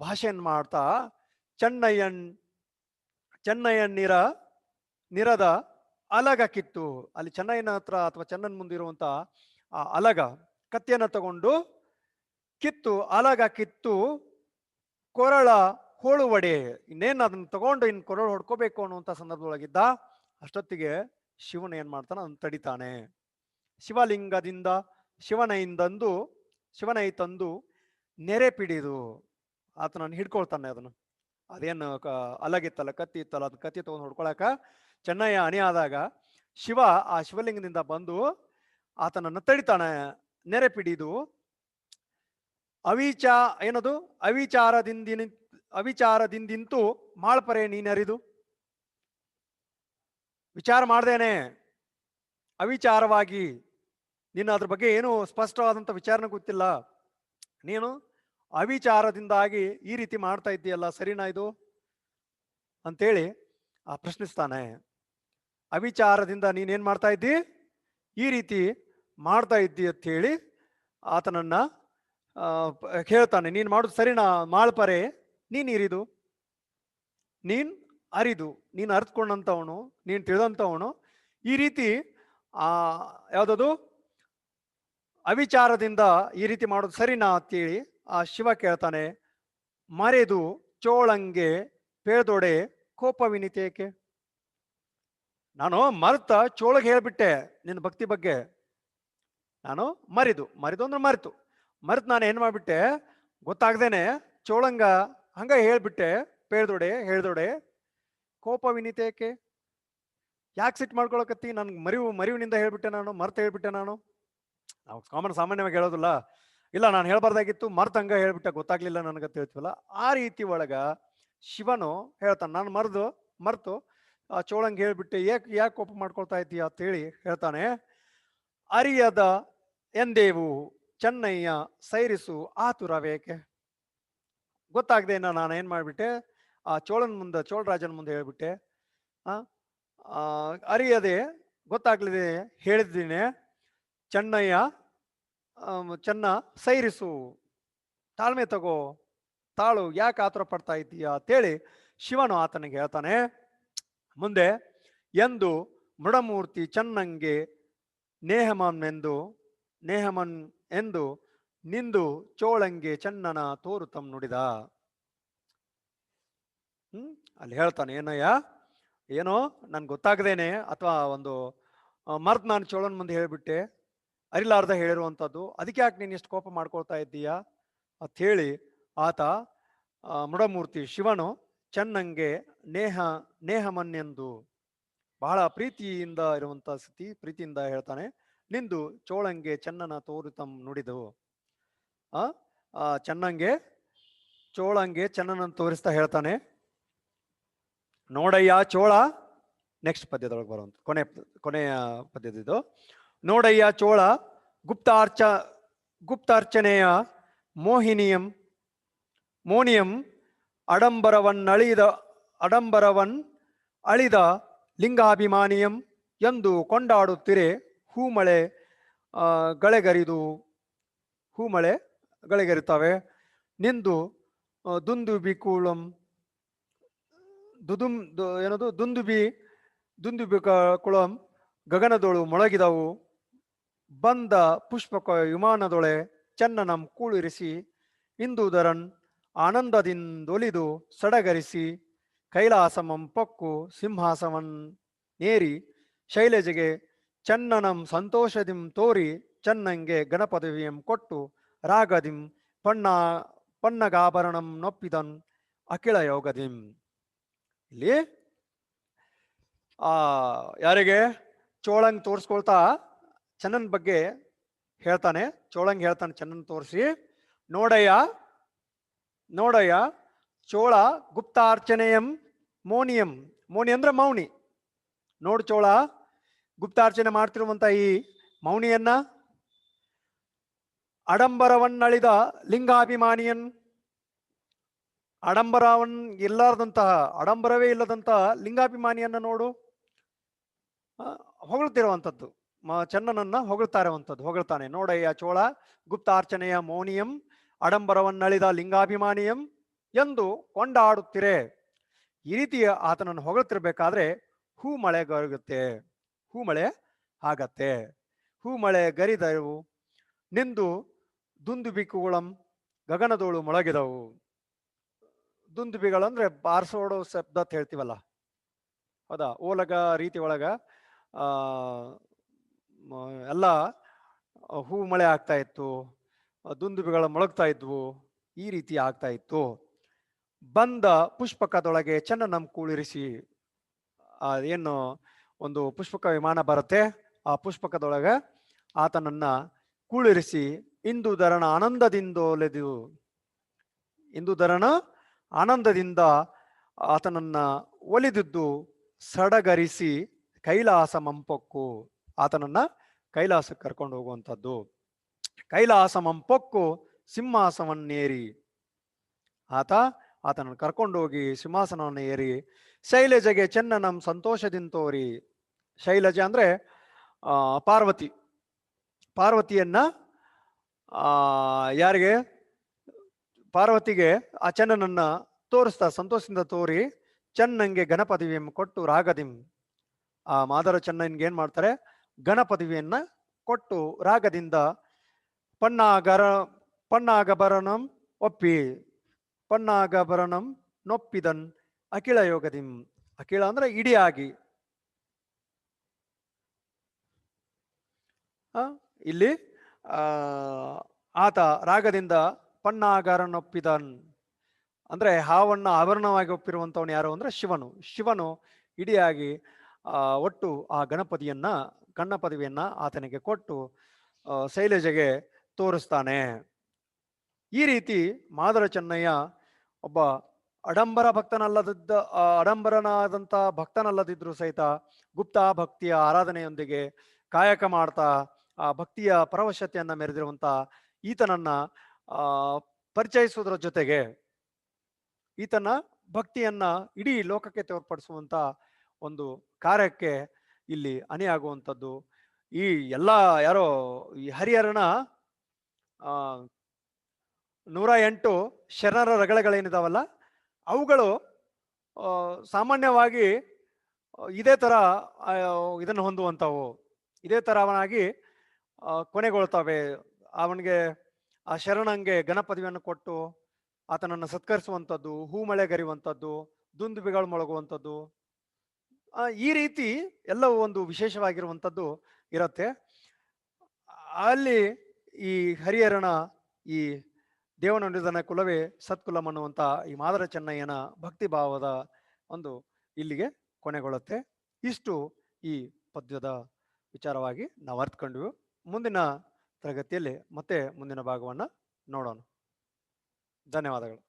Speaker 1: ಭಾಷೆಯನ್ನು ಮಾಡ್ತಾ ಚೆನ್ನಯ್ಯನ್ ನಿರದ ಅಲಗ ಕಿತ್ತು, ಅಲ್ಲಿ ಚೆನ್ನೈನ ಹತ್ರ ಅಥವಾ ಚೆನ್ನನ್ ಮುಂದಿರುವಂತ ಆ ಅಲಗ ಕತ್ತಿಯನ್ನ ತಗೊಂಡು ಕಿತ್ತು, ಅಲಗ ಕಿತ್ತು ಕೊರಳ ಹೋಳು ಒಡೆ. ಇನ್ನೇನು ಅದನ್ನ ತಗೊಂಡು ಇನ್ ಕೊರಳು ಹೊಡ್ಕೋಬೇಕು ಅನ್ನುವಂತ ಸಂದರ್ಭದೊಳಗಿದ್ದ. ಅಷ್ಟೊತ್ತಿಗೆ ಶಿವನು ಏನ್ ಮಾಡ್ತಾನೆ, ಅದನ್ನ ತಡಿತಾನೆ. ಶಿವಲಿಂಗದಿಂದ ಶಿವನೈ ತಂದು ನೆರೆ ಪಿಡಿದು ಆತನನ್ನು ಹಿಡ್ಕೊಳ್ತಾನೆ. ಅದನ್ನು ಅದೇನು ಅಲಗಿತ್ತಲ್ಲ, ಕತ್ತಿ ಇತ್ತಲ್ಲ, ಅದ್ ಕತ್ತಿ ತಗೊಂಡು ಹೊಡ್ಕೊಳಕ ಚೆನ್ನಯ್ಯ ಅಣಿ ಆದಾಗ ಶಿವ ಆ ಶಿವಲಿಂಗದಿಂದ ಬಂದು ಆತನನ್ನು ತಡಿತಾನೆ, ನೆರೆ ಪಿಡಿದು. ಏನದು ಅವಿಚಾರದಿಂದಿಂತು ಮಾಳ್ಪರೆ ನೀನರಿದು. ವಿಚಾರ ಮಾಡ್ದೇನೆ, ಅವಿಚಾರವಾಗಿ, ನಿನ್ನ ಅದ್ರ ಬಗ್ಗೆ ಏನು ಸ್ಪಷ್ಟವಾದಂತ ವಿಚಾರನ ಗೊತ್ತಿಲ್ಲ, ನೀನು ಅವಿಚಾರದಿಂದಾಗಿ ಈ ರೀತಿ ಮಾಡ್ತಾ ಇದ್ದೀಯಲ್ಲ, ಸರಿನಾ ಇದು ಅಂತೇಳಿ ಪ್ರಶ್ನಿಸ್ತಾನೆ. ಅವಿಚಾರದಿಂದ ನೀನೇನ್ ಮಾಡ್ತಾ ಇದ್ದಿ, ಈ ರೀತಿ ಮಾಡ್ತಾ ಇದ್ದಿ ಅಂತ ಹೇಳಿ ಆತನನ್ನ ಹೇಳ್ತಾನೆ. ನೀನ್ ಮಾಡುದು ಸರಿನಾ, ಮಾಳ್ಪರೆ ನೀನ್ ಇರಿದು, ನೀನ್ ಅರಿತುಕೊಂಡಂತವನು, ನೀನ್ ತಿಳಿದಂತವನು, ಈ ರೀತಿ ಯಾವ್ದದು ಅವಿಚಾರದಿಂದ ಈ ರೀತಿ ಮಾಡೋದು ಸರಿನಾ ಅಂತೇಳಿ ಆ ಶಿವ ಕೇಳ್ತಾನೆ. ಮರೆದು ಚೋಳಂಗೆ ಪೇದೊಡೆ ಕೋಪವಿನಿತೇಕೆ. ನಾನು ಮರ್ತ ಚೋಳಗೆ ಹೇಳ್ಬಿಟ್ಟೆ ನಿನ್ನ ಭಕ್ತಿ ಬಗ್ಗೆ. ನಾನು ಮರಿದು ಅಂದ್ರೆ ಮರೆತು ನಾನು ಏನ್ ಮಾಡ್ಬಿಟ್ಟೆ ಗೊತ್ತಾಗ್ದೇನೆ ಚೋಳಂಗ ಹಂಗ ಹೇಳ್ಬಿಟ್ಟೆ, ಹೇಳ್ದೊಡೆ ಕೋಪವಿನಿತೇಕೆ. ಯಾಕೆ ಸಿಟ್ಟು ಮಾಡ್ಕೊಳಕತ್ತಿ, ನನ್ಗೆ ಮರಿವಿನಿಂದ ಹೇಳ್ಬಿಟ್ಟೆ, ನಾನು ಮರ್ತ ಹೇಳ್ಬಿಟ್ಟೆ. ನಾವು ಸಾಮಾನ್ಯವಾಗಿ ಹೇಳೋದಿಲ್ಲ, ಇಲ್ಲ ನಾನು ಹೇಳ್ಬಾರ್ದಾಗಿತ್ತು, ಮರ್ತಂಗ ಹೇಳ್ಬಿಟ್ಟೆ, ಗೊತ್ತಾಗ್ಲಿಲ್ಲ ನನಗಂತ ಹೇಳ್ತೀವಲ್ಲ, ಆ ರೀತಿ ಒಳಗ ಶಿವನು ಹೇಳ್ತಾನೆ, ನಾನು ಮರ್ತು ಆ ಚೋಳಂಗೆ ಹೇಳ್ಬಿಟ್ಟೆ, ಯಾಕೆ ಕೋಪ ಮಾಡ್ಕೊಳ್ತಾ ಇದ್ದೀಯ ಅಂತ ಹೇಳಿ ಹೇಳ್ತಾನೆ. ಅರಿಯದ ಎಂದೇವು ಚೆನ್ನಯ್ಯ ಸೈರಿಸು ಆತುರವೇಕೆ. ಗೊತ್ತಾಗ್ದೇನ ನಾನು ಏನ್ ಮಾಡ್ಬಿಟ್ಟೆ, ಆ ಚೋಳರಾಜನ ಮುಂದೆ ಹೇಳ್ಬಿಟ್ಟೆ. ಅರಿಯದೆ ಗೊತ್ತಾಗ್ಲಿದೆ ಹೇಳಿದ್ದೀನಿ, ಚೆನ್ನ ಸೈರಿಸು, ತಾಳ್ಮೆ ತಗೋ, ತಾಳು, ಯಾಕೆ ಆತುರ ಪಡ್ತಾ ಇದ್ದೀಯಾ ಅಂತೇಳಿ ಶಿವನು ಆತನಿಗೆ ಹೇಳ್ತಾನೆ. ಮುಂದೆ ಎಂದು ಮೃಡಮೂರ್ತಿ ಚೆನ್ನಂಗೆ ನೇಹಮನ್ ಎಂದು ನಿಂದು ಚೋಳಂಗೆ ಚೆನ್ನನ ತೋರುತಂ ನುಡಿದ. ಅಲ್ಲಿ ಹೇಳ್ತಾನೆ, ಏನೋ ನನ್ಗೆ ಗೊತ್ತಾಗದೇನೆ ಅಥವಾ ಒಂದು ಮರ್ತ್ ನಾನು ಚೋಳನ್ ಮುಂದೆ ಹೇಳ್ಬಿಟ್ಟೆ, ಅರಿಲಾರ್ದ ಹೇಳಿರುವಂಥದ್ದು, ಅದಕ್ಕೆ ಯಾಕೆ ನೀನು ಎಷ್ಟು ಕೋಪ ಮಾಡ್ಕೊಳ್ತಾ ಇದ್ದೀಯಾ ಅಂತ ಹೇಳಿ ಆತ ಮೃಡಮೂರ್ತಿ ಶಿವನು ಚೆನ್ನಂಗೆ ನೇಹಮನ್ನೆಂದು ಬಹಳ ಪ್ರೀತಿಯಿಂದ ಇರುವಂತ ಸ್ಥಿತಿ, ಪ್ರೀತಿಯಿಂದ ಹೇಳ್ತಾನೆ. ನಿಂದು ಚೋಳಂಗೆ ಚೆನ್ನನ ತೋರುತಂ ನುಡಿದು. ಚೋಳಂಗೆ ಚೆನ್ನನ ತೋರಿಸ್ತಾ ಹೇಳ್ತಾನೆ, ನೋಡಯ್ಯ ಚೋಳ. ನೆಕ್ಸ್ಟ್ ಪದ್ಯದೊಳಗೆ ಬರುವಂತ ಕೊನೆಯ ಪದ್ಯದಿದು. ನೋಡಯ್ಯ ಚೋಳ ಗುಪ್ತಾರ್ಚನೆಯ ಮೋನಿಯಂ ಅಡಂಬರವನ್ ಅಳಿದ ಲಿಂಗಾಭಿಮಾನಿಯಂ ಎಂದು ಕೊಂಡಾಡುತ್ತಿರೆ ಹೂಮಳೆ ಗಳೆಗರಿತಾವೆ. ನಿಂದು ದುಂದುಬಿ ಕುಳಂ ಗಗನದೊಳು ಮೊಳಗಿದವು. ಬಂದ ಪುಷ್ಪಕ ವಿಮಾನದೊಳೆ ಚೆನ್ನನಂ ಕೂಳಿರಿಸಿ ಇಂದುದರನ್ ಆನಂದದಿಂದೊಲಿದು ಸಡಗರಿಸಿ ಕೈಲಾಸಮಂ ಪೊಕ್ಕು ಸಿಂಹಾಸವನ್ ನೇರಿ ಶೈಲಜೆಗೆ ಚೆನ್ನನಂ ಸಂತೋಷದಿಂ ತೋರಿ ಚೆನ್ನಂಗೆ ಗಣಪದವಿಯಂ ಕೊಟ್ಟು ರಾಗದಿಂ ಪನ್ನಗಾಭರಣಂ ನೊಪ್ಪಿದನ್ ಅಖಿಳ ಯೋಗದಿಂ. ಇಲ್ಲಿ ಯಾರಿಗೆ ಚೋಳಂಗ್ ತೋರಿಸ್ಕೊಳ್ತಾ ಚೆನ್ನನ್ ಬಗ್ಗೆ ಹೇಳ್ತಾನೆ. ಚೋಳಂಗ್ ಹೇಳ್ತಾನೆ ಚೆನ್ನನ್ ತೋರಿಸಿ, ನೋಡಯ್ಯ ಚೋಳ ಗುಪ್ತಾರ್ಚನೆಯಂ ಮೋನಿ ಅಂದ್ರೆ ಮೌನಿ. ನೋಡು ಚೋಳ, ಗುಪ್ತಾರ್ಚನೆ ಮಾಡ್ತಿರುವಂತ ಈ ಮೌನಿಯನ್ನ, ಅಡಂಬರವನ್ನಳಿದ ಲಿಂಗಾಭಿಮಾನಿಯನ್, ಆಡಂಬರವೇ ಇಲ್ಲದಂತಹ ಲಿಂಗಾಭಿಮಾನಿಯನ್ನ ನೋಡು. ಹೊಗಳ್ತಿರುವಂಥದ್ದು, ಚೆನ್ನನನ್ನ ಹೊಗಳ್ತಾನೆ. ನೋಡಯ್ಯ ಚೋಳ ಗುಪ್ತಾರ್ಚನೆಯ ಮೌನಿಯಂ ಅಡಂಬರವನ್ನಳಿದ ಲಿಂಗಾಭಿಮಾನಿಯಂ ಎಂದು ಕೊಂಡಾಡುತ್ತಿರೆ. ಈ ರೀತಿ ಆತನನ್ನು ಹೊಗಳ್ತಿರ್ಬೇಕಾದ್ರೆ ಹೂ ಮಳೆಗರುತ್ತೆ. ಹೂಮಳೆ ಆಗತ್ತೆ. ಹೂಮಳೆ ಗರಿದವು ನಿಂದು ದುಂದುಬಿಕ್ಕುಗಳಂ ಗಗನದೋಳು ಮೊಳಗಿದವು. ದುಂದುಬಿಗಳಂದ್ರೆ ಬಾರ್ಸೋಡೋ ಶಬ್ದ ಅಂತ ಹೇಳ್ತೀವಲ್ಲ, ಹೌದಾ, ಓಲಗ ರೀತಿ ಒಳಗ ಆ ಎಲ್ಲ ಹೂ ಮಳೆ ಆಗ್ತಾ ಇತ್ತು, ದುಂದುಬಿಗಳ ಮೊಳಗ್ತಾ ಇದ್ವು, ಈ ರೀತಿ ಆಗ್ತಾ ಇತ್ತು. ಬಂದ ಪುಷ್ಪಕದೊಳಗೆ ಚನ್ನನಂ ಕೂಳಿರಿಸಿ, ಏನು ಒಂದು ಪುಷ್ಪಕ ವಿಮಾನ ಬರುತ್ತೆ, ಆ ಪುಷ್ಪಕದೊಳಗೆ ಆತನನ್ನ ಕೂಳಿರಿಸಿ ಇಂದುಧರನ ಆನಂದದಿಂದೊಲೆದು, ಇಂದುಧರನ ಆನಂದದಿಂದ ಆತನನ್ನ ಒಲಿದಿದ್ದು ಸಡಗರಿಸಿ ಕೈಲಾಸ ಮಂಪೊಕ್ಕು, ಆತನನ್ನ ಕೈಲಾಸಕ್ಕೆ ಕರ್ಕೊಂಡು ಹೋಗುವಂಥದ್ದು. ಕೈಲಾಸ ಮಂಪೊಕ್ಕು ಸಿಂಹಾಸವನ್ನೇರಿ, ಆತನನ್ನು ಕರ್ಕೊಂಡು ಹೋಗಿ ಸಿಂಹಾಸನವನ್ನು ಏರಿ ಶೈಲಜೆಗೆ ಚೆನ್ನನಂ ಸಂತೋಷದಿಂದ ತೋರಿ. ಶೈಲಜ ಅಂದ್ರೆ ಪಾರ್ವತಿ, ಪಾರ್ವತಿಯನ್ನ ಯಾರಿಗೆ, ಪಾರ್ವತಿಗೆ ಆ ಚೆನ್ನನನ್ನ ತೋರಿಸ್ತಾ ಸಂತೋಷದಿಂದ ತೋರಿ ಚೆನ್ನಂಗೆ ಗಣಪದವಿಯನ್ನು ಕೊಟ್ಟು ರಾಗದಿಂ, ಆ ಮಾದರ ಚೆನ್ನನ್ಗೆ ಏನ್ ಮಾಡ್ತಾರೆ, ಗಣಪದವಿಯನ್ನ ಕೊಟ್ಟು ರಾಗದಿಂದ ಪಣ್ಣಾಗಬರನಂ ಒಪ್ಪಿ, ಪಣ್ಣಾಗಬರನಂ ನೊಪ್ಪಿದನ್ ಅಖಿಳ ಯೋಗದಿಂ. ಅಖಿಳ ಅಂದ್ರೆ ಇಡಿಯಾಗಿ, ಇಲ್ಲಿ ಆತ ರಾಗದಿಂದ ಪಣ್ಣಾಗರನೊಪ್ಪಿದನ್ ಅಂದ್ರೆ ಹಾವನ್ನ ಆಭರಣವಾಗಿ ಒಪ್ಪಿರುವಂತವನು ಯಾರು ಅಂದ್ರೆ ಶಿವನು. ಶಿವನು ಇಡಿಯಾಗಿ ಒಟ್ಟು ಆ ಗಣಪದವಿಯನ್ನ ಆತನಿಗೆ ಕೊಟ್ಟು ಶೈಲಜೆಗೆ ತೋರಿಸ್ತಾನೆ. ಈ ರೀತಿ ಮಾದರ ಚೆನ್ನಯ್ಯ ಒಬ್ಬ ಆಡಂಬರನಾದಂಥ ಭಕ್ತನಲ್ಲದಿದ್ರು ಸಹಿತ ಗುಪ್ತ ಭಕ್ತಿಯ ಆರಾಧನೆಯೊಂದಿಗೆ ಕಾಯಕ ಮಾಡ್ತಾ ಆ ಭಕ್ತಿಯ ಪರವಶತೆಯನ್ನ ಮೆರೆದಿರುವಂತ ಈತನನ್ನ ಪರಿಚಯಿಸುವುದರ ಜೊತೆಗೆ ಈತನ ಭಕ್ತಿಯನ್ನ ಇಡೀ ಲೋಕಕ್ಕೆ ತೋರ್ಪಡಿಸುವಂತ ಒಂದು ಕಾರ್ಯಕ್ಕೆ ಇಲ್ಲಿ ಅಣಿಯಾಗುವಂಥದ್ದು. ಈ ಎಲ್ಲ ಯಾರೋ ಈ ಹರಿಹರನ 108 ಶರಣರ ರಗಳೆಗಳೇನಿದಾವಲ್ಲ, ಅವುಗಳು ಸಾಮಾನ್ಯವಾಗಿ ಇದೇ ತರ ಇದನ್ನು ಹೊಂದುವಂಥವು, ಇದೇ ತರವನಾಗಿ ಕೊನೆಗೊಳ್ತವೆ. ಅವನಿಗೆ ಆ ಶರಣಂಗೆ ಗಣಪತಿಯನ್ನು ಕೊಟ್ಟು ಆತನನ್ನು ಸತ್ಕರಿಸುವಂಥದ್ದು, ಹೂಮಳೆಗರಿಯುವಂಥದ್ದು, ದುಂದುಬಿಗಳು ಮೊಳಗುವಂಥದ್ದು, ಈ ರೀತಿ ಎಲ್ಲವೂ ಒಂದು ವಿಶೇಷವಾಗಿರುವಂಥದ್ದು ಇರುತ್ತೆ. ಅಲ್ಲಿ ಈ ಹರಿಹರನ ಈ ದೇವನುಡಿದನ ಕುಲವೇ ಸತ್ಕುಲಂ ಅನ್ನುವಂಥ ಈ ಮಾದರ ಚೆನ್ನಯ್ಯನ ಭಕ್ತಿ ಭಾವದ ಒಂದು ಇಲ್ಲಿಗೆ ಕೊನೆಗೊಳ್ಳುತ್ತೆ. ಇಷ್ಟು ಈ ಪದ್ಯದ ವಿಚಾರವಾಗಿ ನಾವು ಅರ್ಥಕೊಂಡ್ವಿ. ಮುಂದಿನ ತರಗತಿಯಲ್ಲಿ ಮತ್ತೆ ಮುಂದಿನ ಭಾಗವನ್ನು ನೋಡೋಣ. ಧನ್ಯವಾದಗಳು.